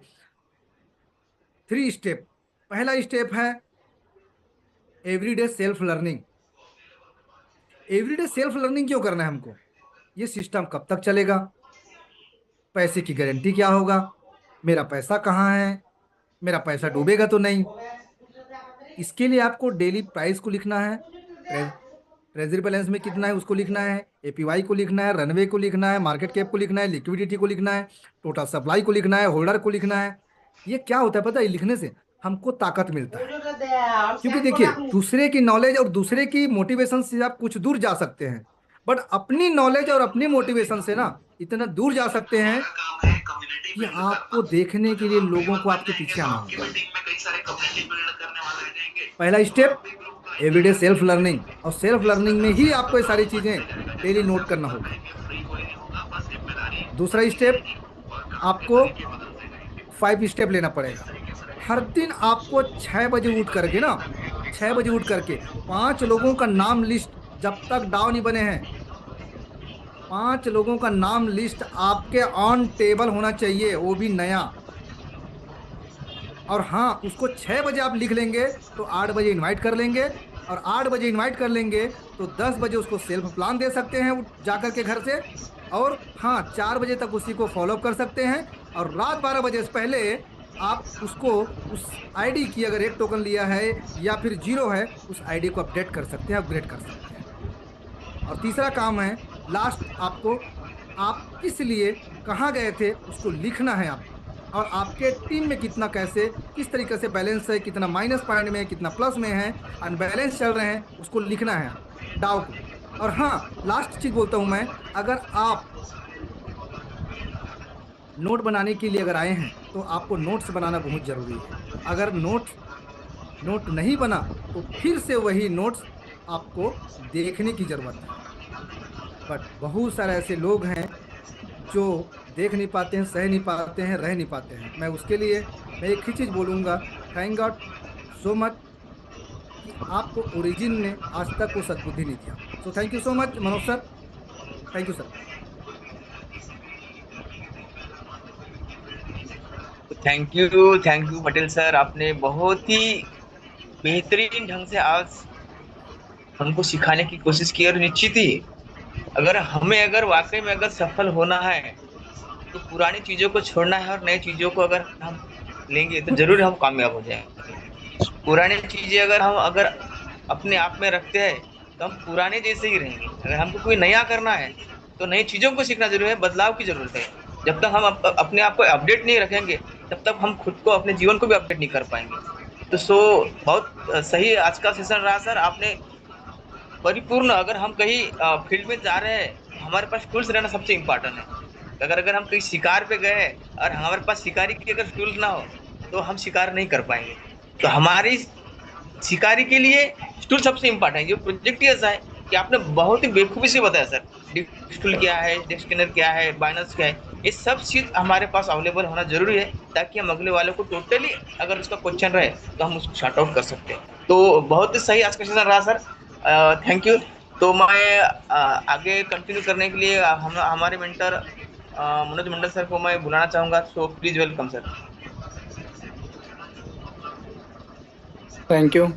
3 स्टेप। पहला स्टेप है everyday self learning. Everyday self learning क्यों करना है हमको, ये सिस्टम कब तक चलेगा, पैसे की गारंटी क्या होगा, मेरा पैसा कहाँ है, मेरा पैसा डूबेगा तो नहीं। इसके लिए आपको डेली प्राइस को लिखना है, ट्रेजरी बैलेंस में कितना है उसको लिखना है, एपीवाई को लिखना है, रनवे को लिखना है, मार्केट कैप को लिखना है, लिक्विडिटी को लिखना है, टोटल सप्लाई को लिखना है, होल्डर को लिखना है। ये क्या होता है पता है, लिखने से हमको ताकत मिलता है। क्योंकि देखिए, दूसरे की नॉलेज और दूसरे की मोटिवेशन से आप कुछ दूर जा सकते हैं, बट अपनी नॉलेज और अपनी मोटिवेशन से ना इतना दूर जा सकते हैं कि आपको देखने के लिए लोगों को आपके पीछे आना होगा। पहला स्टेप एवरीडे सेल्फ लर्निंग, और सेल्फ लर्निंग में ही आपको ये सारी चीजें डेली नोट करना होगा। दूसरा स्टेप, आपको 5 स्टेप लेना पड़ेगा। हर दिन आपको 6 बजे उठ करके ना, 6 बजे उठ करके 5 लोगों का नाम लिस्ट, जब तक डाउ नहीं बने हैं, 5 लोगों का नाम लिस्ट आपके ऑन टेबल होना चाहिए, वो भी नया। और हाँ, उसको 6 बजे आप लिख लेंगे तो 8 बजे इनवाइट कर लेंगे, और 8 बजे इनवाइट कर लेंगे तो 10 बजे उसको सेल्फ प्लान दे सकते हैं जाकर के घर से। और हाँ, 4 बजे तक उसी को फॉलो अप कर सकते हैं। और रात 12 बजे से पहले आप उसको, उस आईडी की अगर एक टोकन लिया है या फिर जीरो है, उस आईडी को अपडेट कर सकते हैं, अपग्रेड कर सकते हैं। और तीसरा काम है लास्ट, आपको आप किस लिए कहाँ गए थे उसको लिखना है आपको। और आपके टीम में कितना कैसे किस तरीके से बैलेंस है, कितना माइनस पॉइंट में है, कितना प्लस में है, अनबैलेंस चल रहे हैं, उसको लिखना है डाउ को। और हाँ, लास्ट चीज बोलता हूं मैं, अगर आप नोट बनाने के लिए अगर आए हैं तो आपको नोट्स बनाना बहुत जरूरी है। अगर नोट नहीं बना तो फिर से वही नोट्स आपको देखने की जरूरत है। बट बहुत सारे ऐसे लोग हैं जो देख नहीं पाते हैं, सह नहीं पाते हैं, रह नहीं पाते हैं। मैं उसके लिए मैं एक ही चीज बोलूंगा, थैंक गॉड सो मच कि आपको ओरिजिन ने आज तक वो सद्बुद्धि नहीं दिया। सो thank you so much Manoj sir, thank you sir. Thank you Patel sir, आपने बहुत ही बेहतरीन ढंग से आज हमको सिखाने की कोशिश की। और निश्चित ही अगर वाकई में अगर सफल होना है तो पुरानी चीजों को छोड़ना है, और नई चीजों को अगर हम लेंगे तो जरूर हम कामयाब हो जाएंगे। पुरानी चीजें अगर अपने आप में रखते हैं तो हम पुराने जैसे ही रहेंगे। अगर हमको कोई नया करना है तो नई चीजों को सीखना जरूरी है, बदलाव की जरूरत है। जब तक हम अपने आप को अपडेट नहीं रखेंगे तब तक हम खुद को, अपने जीवन को भी अपडेट नहीं कर पाएंगे। तो बहुत सही आज का सेशन रहा सर। आपने परिपूर्ण, अगर हम कहीं फील्ड में जा रहे हैं, हमारे पास टूल्स रहना सबसे इम्पोर्टेंट है। अगर अगर हम कहीं शिकार पे गए और हमारे पास शिकारी की अगर टूल्स ना हो तो हम शिकार नहीं कर पाएंगे। तो हमारी शिकारी के लिए टूल सबसे इम्पोर्टेंट है। ये प्रोजेक्ट ही ऐसा है कि आपने बहुत ही बेखूबी से बताया सर। डिस्क टूल क्या है, डिस्क स्कैनर क्या है, बाइनर्स क्या है, ये सब चीज हमारे पास अवेलेबल होना जरूरी है, ताकि हम अगले वाले को टोटली, अगर उसका क्वेश्चन रहे तो हम उसको शॉर्ट आउट कर सकते हैं। तो बहुत ही सही आज का सेशन रहा सर, थैंक यू। तो मैं आगे कंटिन्यू करने के लिए हम हमारे मेंटर मनोज मंडल सर को मैं बुलाना चाहूंगा। So please welcome sir. Thank you.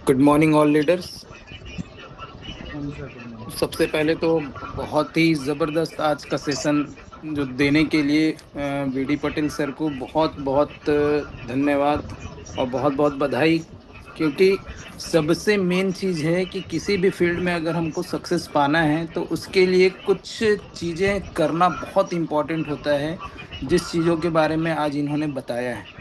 Good morning all leaders. Morning sir, good morning. सबसे पहले तो बहुत ही ज़बरदस्त आज का सेशन जो देने के लिए बीडी पटेल सर को बहुत बहुत धन्यवाद और बहुत बहुत बधाई। क्योंकि सबसे मेन चीज़ है कि किसी भी फील्ड में अगर हमको सक्सेस पाना है तो उसके लिए कुछ चीज़ें करना बहुत इम्पोर्टेंट होता है, जिस चीज़ों के बारे में आज इन्होंने बताया है।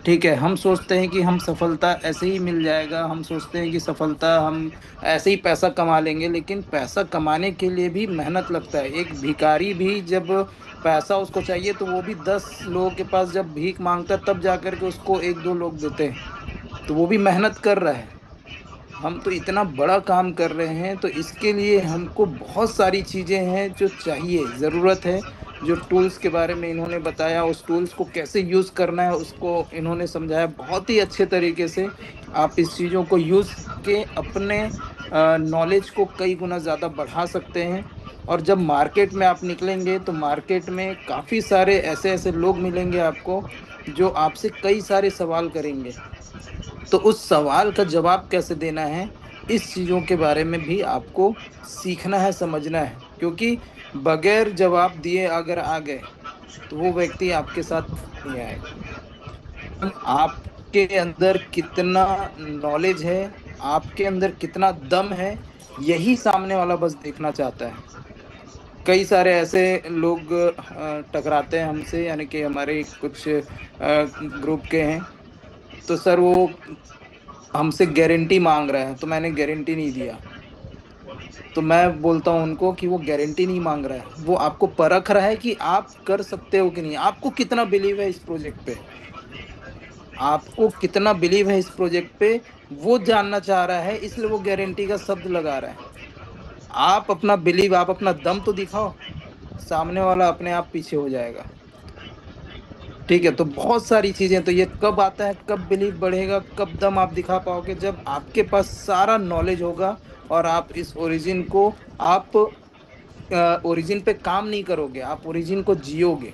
ठीक है, हम सोचते हैं कि हम सफलता ऐसे ही मिल जाएगा, हम सोचते हैं कि सफलता हम ऐसे ही पैसा कमा लेंगे, लेकिन पैसा कमाने के लिए भी मेहनत लगता है। एक भिखारी भी जब पैसा उसको चाहिए तो वो भी 10 लोगों के पास जब भीख मांगता है तब जाकर के उसको एक दो लोग देते हैं, तो वो भी मेहनत कर रहा है। हम तो इतना बड़ा काम कर रहे हैं तो इसके लिए हमको बहुत सारी चीज़ें हैं जो चाहिए, ज़रूरत है। जो टूल्स के बारे में इन्होंने बताया, उस टूल्स को कैसे यूज़ करना है उसको इन्होंने समझाया बहुत ही अच्छे तरीके से। आप इस चीज़ों को यूज़ के अपने नॉलेज को कई गुना ज़्यादा बढ़ा सकते हैं। और जब मार्केट में आप निकलेंगे तो मार्केट में काफ़ी सारे ऐसे ऐसे लोग मिलेंगे आपको जो आपसे कई सारे सवाल करेंगे, तो उस सवाल का जवाब कैसे देना है, इस चीज़ों के बारे में भी आपको सीखना है, समझना है। क्योंकि बगैर जवाब दिए अगर आ गए तो वो व्यक्ति आपके साथ नहीं आएगा। आपके अंदर कितना नॉलेज है, आपके अंदर कितना दम है, यही सामने वाला बस देखना चाहता है। कई सारे ऐसे लोग टकराते हैं हमसे, यानी कि हमारे कुछ ग्रुप के हैं, तो सर वो हमसे गारंटी मांग रहा है तो मैंने गारंटी नहीं दिया। तो मैं बोलता हूँ उनको कि वो गारंटी नहीं मांग रहा है, वो आपको परख रहा है कि आप कर सकते हो कि नहीं, आपको कितना बिलीव है इस प्रोजेक्ट पे, आपको कितना बिलीव है इस प्रोजेक्ट पे, वो जानना चाह रहा है, इसलिए वो गारंटी का शब्द लगा रहा है। आप अपना बिलीव, आप अपना दम तो दिखाओ, सामने वाला अपने आप पीछे हो जाएगा। ठीक है, तो बहुत सारी चीजें, तो ये कब आता है, कब बिलीव बढ़ेगा, कब दम आप दिखा पाओगे, जब आपके पास सारा नॉलेज होगा और आप इस ओरिजिन को, आप ओरिजिन पे काम नहीं करोगे, आप ओरिजिन को जियोगे।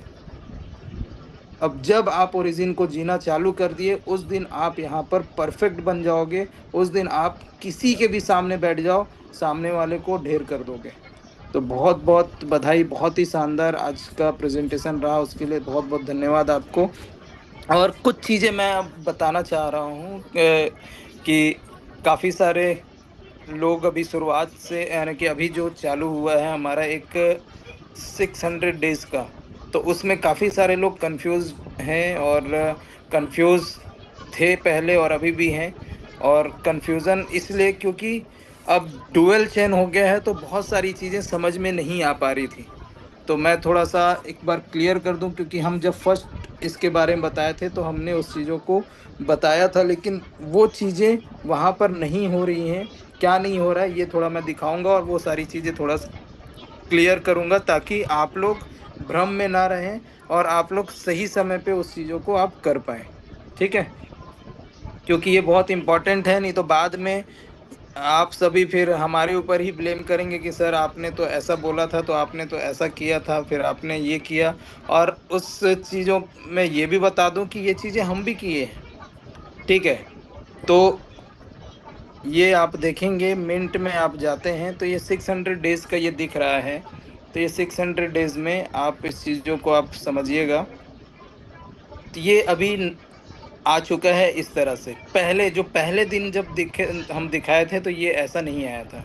अब जब आप ओरिजिन को जीना चालू कर दिए उस दिन आप यहाँ पर परफेक्ट बन जाओगे। उस दिन आप किसी के भी सामने बैठ जाओ, सामने वाले को ढेर कर दोगे। तो बहुत बहुत बधाई, बहुत ही शानदार आज का प्रेजेंटेशन रहा, उसके लिए बहुत बहुत धन्यवाद आपको। और कुछ चीज़ें मैं अब बताना चाह रहा हूँ कि काफ़ी सारे लोग अभी शुरुआत से, यानी कि अभी जो चालू हुआ है हमारा एक 600 डेज का, तो उसमें काफ़ी सारे लोग कंफ्यूज हैं और कंफ्यूज थे पहले और अभी भी हैं। और कंफ्यूज़न इसलिए क्योंकि अब डुअल चेन हो गया है तो बहुत सारी चीज़ें समझ में नहीं आ पा रही थी। तो मैं थोड़ा सा एक बार क्लियर कर दूं, क्योंकि हम जब फर्स्ट इसके बारे में बताए थे तो हमने उस चीज़ों को बताया था, लेकिन वो चीज़ें वहाँ पर नहीं हो रही हैं। क्या नहीं हो रहा है ये थोड़ा मैं दिखाऊंगा, और वो सारी चीज़ें थोड़ा क्लियर करूंगा, ताकि आप लोग भ्रम में ना रहें और आप लोग सही समय पे उस चीज़ों को आप कर पाए। ठीक है, क्योंकि ये बहुत इंपॉर्टेंट है, नहीं तो बाद में आप सभी फिर हमारे ऊपर ही ब्लेम करेंगे कि सर आपने तो ऐसा बोला था, तो आपने तो ऐसा किया था, फिर आपने ये किया। और उस चीज़ों में ये भी बता दूं कि ये चीज़ें हम भी किए हैं। ठीक है, तो ये आप देखेंगे मिंट में आप जाते हैं तो ये 600 डेज का ये दिख रहा है। तो ये 600 डेज में आप इस चीज़ों को आप समझिएगा। तो ये अभी आ चुका है इस तरह से। पहले जो पहले दिन जब दिखे हम दिखाए थे तो ये ऐसा नहीं आया था।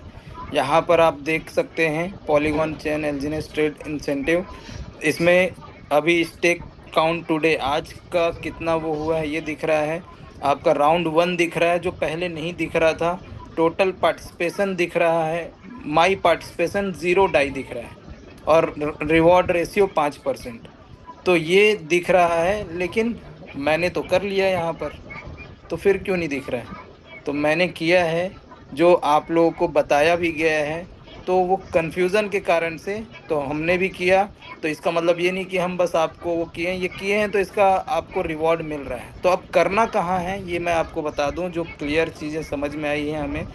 यहाँ पर आप देख सकते हैं पॉलीगॉन चेन एलजीनेस ट्रेड इंसेंटिव। इसमें अभी स्टेक काउंट टुडे आज का कितना वो हुआ है ये दिख रहा है। आपका राउंड 1 दिख रहा है जो पहले नहीं दिख रहा था। टोटल पार्टिसिपेशन दिख रहा है। माई पार्टिसिपेशन 0 डाई दिख रहा है। और रिवॉर्ड रेशियो 5%। तो ये दिख रहा है, लेकिन मैंने तो कर लिया यहाँ पर, तो फिर क्यों नहीं दिख रहा है? तो मैंने किया है जो आप लोगों को बताया भी गया है। तो वो कन्फ्यूज़न के कारण से तो हमने भी किया। तो इसका मतलब ये नहीं कि हम बस आपको वो किए हैं, ये किए हैं तो इसका आपको रिवॉर्ड मिल रहा है। तो अब करना कहाँ है ये मैं आपको बता दूं, जो क्लियर चीज़ें समझ में आई हैं हमें।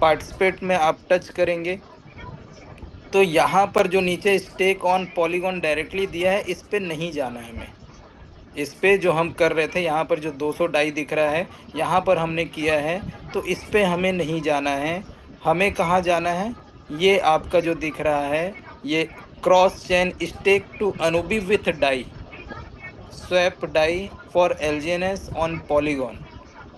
पार्टिसिपेट में आप टच करेंगे तो यहाँ पर जो नीचे स्टेक ऑन पॉलीगॉन डायरेक्टली दिया है इस पे नहीं जाना है हमें। इस पे जो हम कर रहे थे यहाँ पर जो 200 डाई दिख रहा है यहाँ पर हमने किया है, तो इस पे हमें नहीं जाना है। हमें कहाँ जाना है? ये आपका जो दिख रहा है ये cross chain stake to Anubi with DAI swap DAI for LGNS on Polygon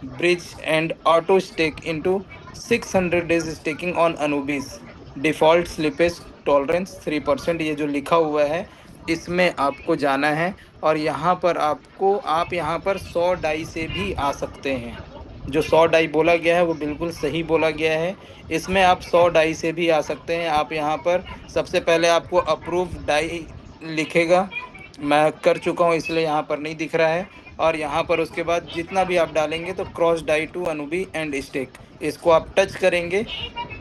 bridge and auto stake into 600 days staking on Anubis default slippage tolerance 3%, ये जो लिखा हुआ है इसमें आपको जाना है। और यहाँ पर आप यहाँ पर 100 डाई से भी आ सकते हैं। जो 100 डाई बोला गया है वो बिल्कुल सही बोला गया है। इसमें आप 100 डाई से भी आ सकते हैं। आप यहाँ पर सबसे पहले आपको अप्रूव डाई लिखेगा, मैं कर चुका हूँ इसलिए यहाँ पर नहीं दिख रहा है। और यहाँ पर उसके बाद जितना भी आप डालेंगे तो cross DAI to Anubi and stake, इसको आप टच करेंगे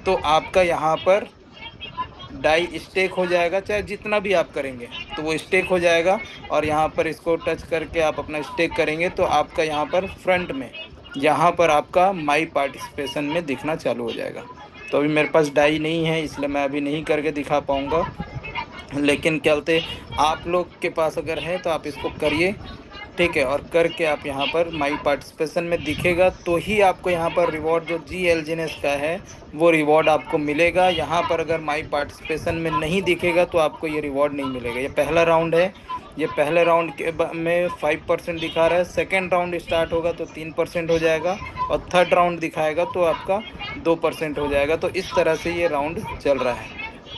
तो आपका यहाँ पर डाई स्टेक हो जाएगा। चाहे जितना भी आप करेंगे तो वो स्टेक हो जाएगा। और यहाँ पर इसको टच करके आप अपना स्टेक करेंगे तो आपका यहाँ पर फ्रंट में यहाँ पर आपका माई पार्टिसिपेशन में दिखना चालू हो जाएगा। तो अभी मेरे पास डाई नहीं है इसलिए मैं अभी नहीं करके दिखा पाऊँगा, लेकिन क्या बोलते आप लोग के पास अगर है तो आप इसको करिए। ठीक है, और करके आप यहाँ पर माई पार्टिसिपेशन में दिखेगा तो ही आपको यहाँ पर रिवॉर्ड जो जी एलजीनेस का है वो रिवॉर्ड आपको मिलेगा। यहाँ पर अगर माई पार्टिसिपेशन में नहीं दिखेगा तो आपको ये रिवॉर्ड नहीं मिलेगा। ये पहला राउंड है। ये पहले राउंड के में 5% दिखा रहा है। सेकेंड राउंड स्टार्ट होगा तो 3% हो जाएगा, और थर्ड राउंड दिखाएगा तो आपका 2% हो जाएगा। तो इस तरह से ये राउंड चल रहा है।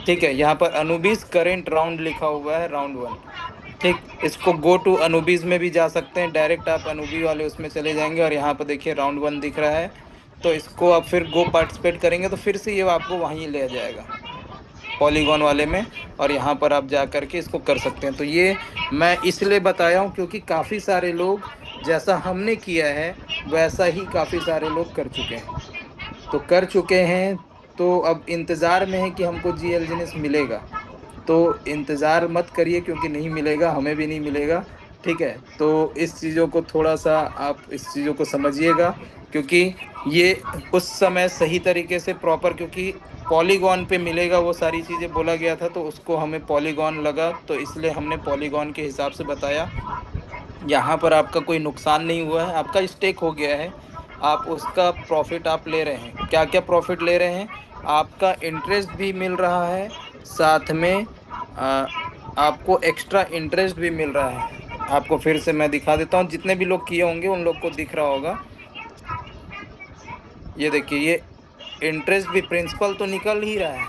ठीक है, यहाँ पर अनुबीज करेंट राउंड लिखा हुआ है, राउंड 1। ठीक, इसको गो टू अनुबीज में भी जा सकते हैं, डायरेक्ट आप अनुबी वाले उसमें चले जाएंगे और यहाँ पर देखिए राउंड 1 दिख रहा है। तो इसको आप फिर गो पार्टिसिपेट करेंगे तो फिर से ये आपको वहीं ले जाएगा पॉलीगॉन वाले में, और यहाँ पर आप जा करके इसको कर सकते हैं। तो ये मैं इसलिए बताया हूँ क्योंकि काफ़ी सारे लोग जैसा हमने किया है वैसा ही काफ़ी सारे लोग कर चुके हैं। तो कर चुके हैं तो अब इंतज़ार में है कि हमको जी एलजीनेस मिलेगा। तो इंतज़ार मत करिए क्योंकि नहीं मिलेगा, हमें भी नहीं मिलेगा। ठीक है, तो इस चीज़ों को थोड़ा सा आप इस चीज़ों को समझिएगा, क्योंकि ये उस समय सही तरीके से प्रॉपर, क्योंकि पॉलीगॉन पे मिलेगा वो सारी चीज़ें बोला गया था तो उसको हमें पॉलीगॉन लगा, तो इसलिए हमने पॉलीगॉन के हिसाब से बताया। यहाँ पर आपका कोई नुकसान नहीं हुआ है, आपका स्टेक हो गया है। आप उसका प्रॉफिट आप ले रहे हैं। क्या क्या प्रॉफिट ले रहे हैं? आपका इंटरेस्ट भी मिल रहा है, साथ में आपको एक्स्ट्रा इंटरेस्ट भी मिल रहा है। आपको फिर से मैं दिखा देता हूँ, जितने भी लोग किए होंगे उन लोग को दिख रहा होगा। ये देखिए, ये इंटरेस्ट भी, प्रिंसिपल तो निकल ही रहा है।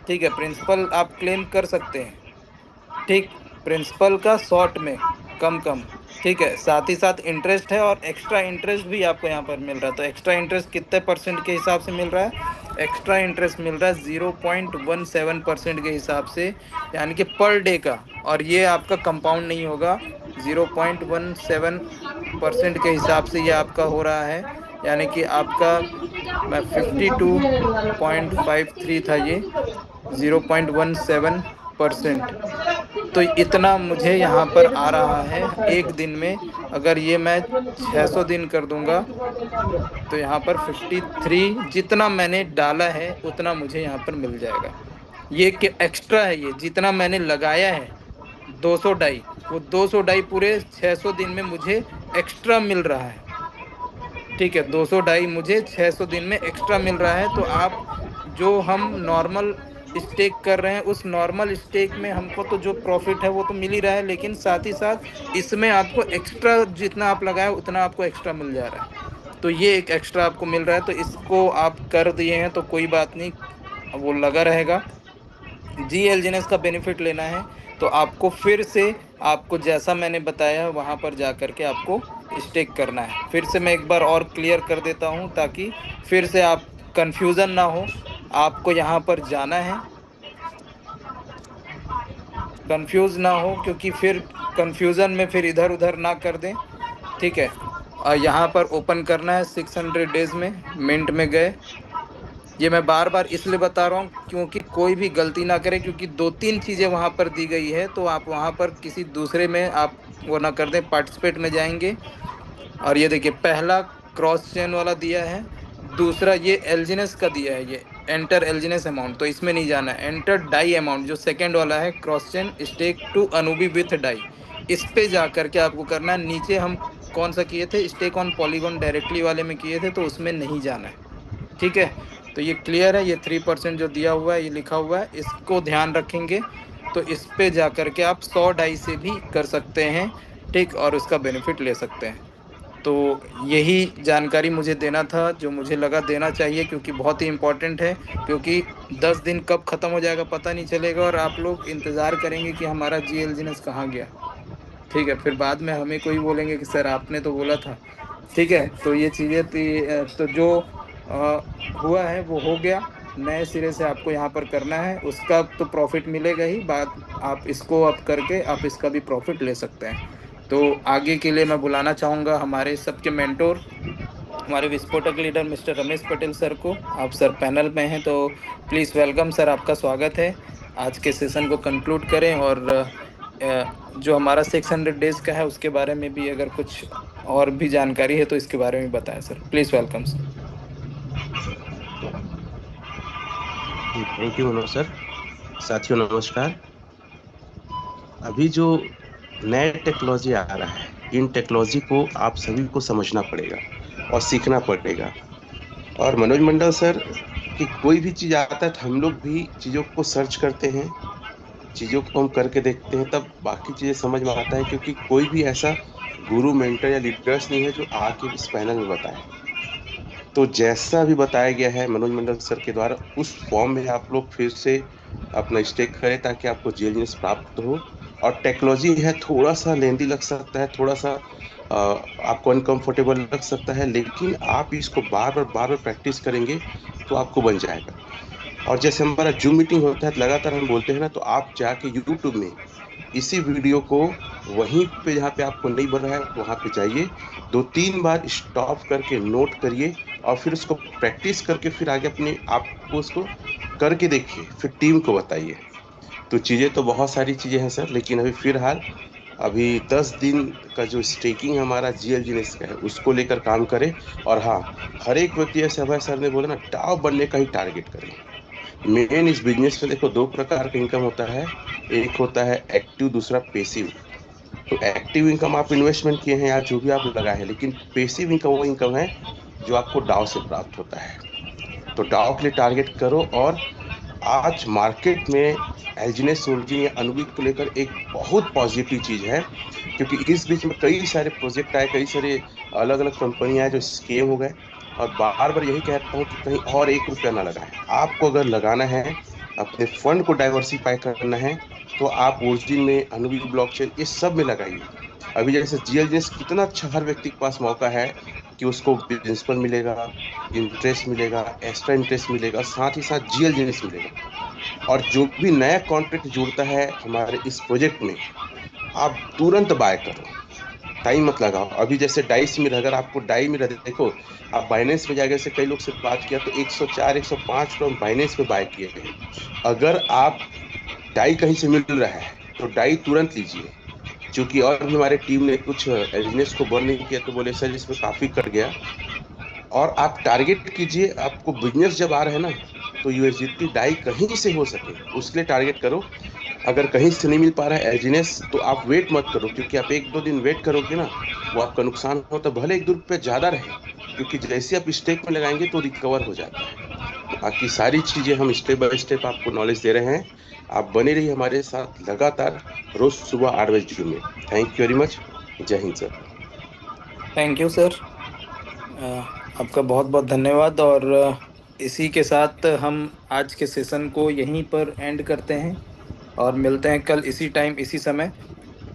ठीक है, प्रिंसिपल आप क्लेम कर सकते हैं। ठीक, प्रिंसिपल का शॉर्ट में कम कम। ठीक है, साथ ही साथ इंटरेस्ट है और एक्स्ट्रा इंटरेस्ट भी आपको यहाँ पर मिल रहा है। तो एक्स्ट्रा इंटरेस्ट कितने % के हिसाब से मिल रहा है? एक्स्ट्रा इंटरेस्ट मिल रहा है 0.17% के हिसाब से, यानी कि पर डे का। और ये आपका कंपाउंड नहीं होगा, 0.17% के हिसाब से ये आपका हो रहा है, यानी कि आपका 52.53 था ये, 0.17%। तो इतना मुझे यहाँ पर आ रहा है एक दिन में। अगर ये मैं 600 दिन कर दूंगा तो यहाँ पर 53, जितना मैंने डाला है उतना मुझे यहाँ पर मिल जाएगा। ये कि एक्स्ट्रा है, ये जितना मैंने लगाया है 200 डाई, वो 200 डाई पूरे 600 दिन में मुझे एक्स्ट्रा मिल रहा है। ठीक है, 200 डाई मुझे 600 दिन में एक्स्ट्रा मिल रहा है। तो आप जो हम नॉर्मल स्टेक कर रहे हैं, उस नॉर्मल स्टेक में हमको तो जो प्रॉफिट है वो तो मिल ही रहा है, लेकिन साथ ही साथ इसमें आपको एक्स्ट्रा जितना आप लगाए उतना आपको एक्स्ट्रा मिल जा रहा है। तो ये एक एक्स्ट्रा आपको मिल रहा है, तो इसको आप कर दिए हैं तो कोई बात नहीं, वो लगा रहेगा। जी एलजीनेस का बेनिफिट लेना है तो आपको फिर से, आपको जैसा मैंने बताया वहां पर जा करके आपको स्टेक करना है। फिर से मैं एक बार और क्लियर कर देता हूं ताकि फिर से आप कंफ्यूजन ना हो। आपको यहाँ पर जाना है, कंफ्यूज ना हो, क्योंकि फिर कंफ्यूजन में फिर इधर उधर ना कर दें। ठीक है, और यहाँ पर ओपन करना है 600 डेज में, मिंट में गए। ये मैं बार बार इसलिए बता रहा हूँ क्योंकि कोई भी गलती ना करे, क्योंकि दो तीन चीज़ें वहाँ पर दी गई है, तो आप वहाँ पर किसी दूसरे में आप वो ना कर दें। पार्टिसिपेट में जाएंगे और ये देखिए पहला क्रॉस चेन वाला दिया है, दूसरा ये एल्जिनेस का दिया है, ये एंटर एल्जिनेस अमाउंट, तो इसमें नहीं जाना है। एंटर डाई अमाउंट जो सेकंड वाला है, cross chain stake to Anubi with DAI, इस पे जा करके आपको करना है। नीचे हम कौन सा किए थे, स्टेक ऑन पॉलीगॉन डायरेक्टली वाले में किए थे, तो उसमें नहीं जाना है। ठीक है, तो ये क्लियर है। ये 3% जो दिया हुआ है, ये लिखा हुआ है, इसको ध्यान रखेंगे तो इस पे जा करके आप 100 डाई से भी कर सकते हैं। ठीक, और उसका बेनिफिट ले सकते हैं। तो यही जानकारी मुझे देना था, जो मुझे लगा देना चाहिए, क्योंकि बहुत ही इम्पोर्टेंट है। क्योंकि 10 दिन कब ख़त्म हो जाएगा पता नहीं चलेगा, और आप लोग इंतज़ार करेंगे कि हमारा जीएलजीनेस कहाँ गया। ठीक है, फिर बाद में हमें कोई बोलेंगे कि सर आपने तो बोला था। ठीक है, तो ये चीज़ें तो जो अ, हुआ है वो हो गया। नए सिरे से आपको यहाँ पर करना है, उसका तो प्रॉफिट मिलेगा ही, बाद आप इसको अप करके आप इसका भी प्रॉफिट ले सकते हैं। तो आगे के लिए मैं बुलाना चाहूँगा हमारे सबके मेंटोर, हमारे विस्फोटक leader mister Ramesh Patel sir को। आप सर पैनल में हैं तो प्लीज़ वेलकम सर, आपका स्वागत है। आज के सेशन को कंक्लूड करें, और जो हमारा 600 डेज का है उसके बारे में भी अगर कुछ और भी जानकारी है तो इसके बारे में बताएं sir, please welcome sir. Thank you Manoj sir. साथियों नमस्कार। अभी जो नया टेक्नोलॉजी आ रहा है, इन टेक्नोलॉजी को आप सभी को समझना पड़ेगा और सीखना पड़ेगा। और मनोज मंडल सर कि कोई भी चीज़ आता है तो हम लोग भी चीज़ों को सर्च करते हैं, चीज़ों को हम करके देखते हैं, तब बाकी चीज़ें समझ में आता है। क्योंकि कोई भी ऐसा गुरु मेंटर या लीडर्स नहीं है जो आके इस पैनल में बताए। तो जैसा भी बताया गया है मनोज मंडल सर के द्वारा, उस फॉर्म में आप लोग फिर से अपना स्टेक करें ताकि आपको जीएलजीएस प्राप्त हो। और टेक्नोलॉजी है, थोड़ा सा लेंदी लग सकता है, थोड़ा सा आपको अनकंफर्टेबल लग सकता है, लेकिन आप इसको बार बार प्रैक्टिस करेंगे तो आपको बन जाएगा। और जैसे हमारा जूम मीटिंग होता है लगातार हम बोलते हैं ना, तो आप जाके यूट्यूब में इसी वीडियो को वहीं पे जहाँ पे आपको नहीं बन रहा है वहाँ पे जाइए, 2-3 बार स्टॉप करके नोट करिए और फिर उसको प्रैक्टिस करके फिर आगे अपने आप को उसको करके देखिए, फिर टीम को बताइए। तो चीज़ें तो बहुत सारी चीज़ें हैं सर, लेकिन अभी फिलहाल अभी 10 दिन का जो स्टेकिंग हमारा जीएलजीएस का है उसको लेकर काम करें। और हाँ, हर एक व्यक्ति जैसे अभय सर ने बोला ना, टॉप बनने का ही टारगेट करें। मेन इस बिजनेस में देखो 2 प्रकार का इनकम होता है, एक होता है एक्टिव, दूसरा पेसिव। तो एक्टिव इनकम आप इन्वेस्टमेंट किए हैं या जो भी आप लगाए हैं, लेकिन पेसिव इनकम वो इनकम है जो आपको डाउ से प्राप्त होता है। तो डाउ के लिए टारगेट करो। और आज मार्केट में एल्जिनेस सोल्जिन या अनुबिक को लेकर एक बहुत पॉजिटिव चीज़ है, क्योंकि इस बीच में कई सारे प्रोजेक्ट आए, कई सारे अलग अलग कंपनियां जो स्केम हो गए। और बार बार यही कहता हूँ कि कहीं और 1 रुपया ना लगाएं। आपको अगर लगाना है, अपने फंड को डाइवर्सिफाई करना है, तो आप ओरिजिन में, अनुबिक ब्लॉकचेन, ये सब में लगाइए। अभी जैसे जीएलजीएस कितना अच्छा, हर व्यक्ति के पास मौका है कि उसको प्रिंसिपल मिलेगा, इंटरेस्ट मिलेगा, एक्स्ट्रा इंटरेस्ट मिलेगा, साथ ही साथ जीएल जीनिस मिलेगा। और जो भी नया कॉन्ट्रैक्ट जुड़ता है हमारे इस प्रोजेक्ट में, आप तुरंत बाय करो, टाइम मत लगाओ। अभी जैसे डाइस में अगर आपको डाई में देखो, आप बाइनेंस में जाकर से कई लोग से बात किया तो 104 105 रुपये बाइनेंस पे बाय किए गए। अगर आप डाई कहीं से मिल रहा है तो डाई तुरंत लीजिए। क्योंकि और भी हमारे टीम ने कुछ एजिनेस को बर्न नहीं किया तो बोले सर इसमें काफी कट गया। और आप टारगेट कीजिए, आपको बिजनेस जब आ रहा है ना, तो यूएसडीटी डाई कहीं से हो सके उसके लिए टारगेट करो। अगर कहीं से नहीं मिल पा रहा है एजिनेस तो आप वेट मत करो, क्योंकि आप 1-2 दिन वेट करोगे ना, वो आपका नुकसान हो तो भले 1-2 रुपये ज्यादा रहे, क्योंकि जैसे आप स्टेक में लगाएंगे तो रिकवर हो जाता है। बाकी सारी चीजें हम स्टेप बाय स्टेप आपको नॉलेज दे रहे हैं। आप बने रहिए हमारे साथ लगातार, रोज सुबह 8 बजे जुड़े। Thank you very much. जय हिंद सर। Thank you sir. आपका बहुत बहुत धन्यवाद। और इसी के साथ हम आज के सेशन को यहीं पर एंड करते हैं और मिलते हैं कल इसी टाइम इसी समय।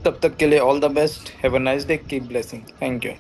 तब तक के लिए all the best. Have a nice day. Keep blessing. Thank you.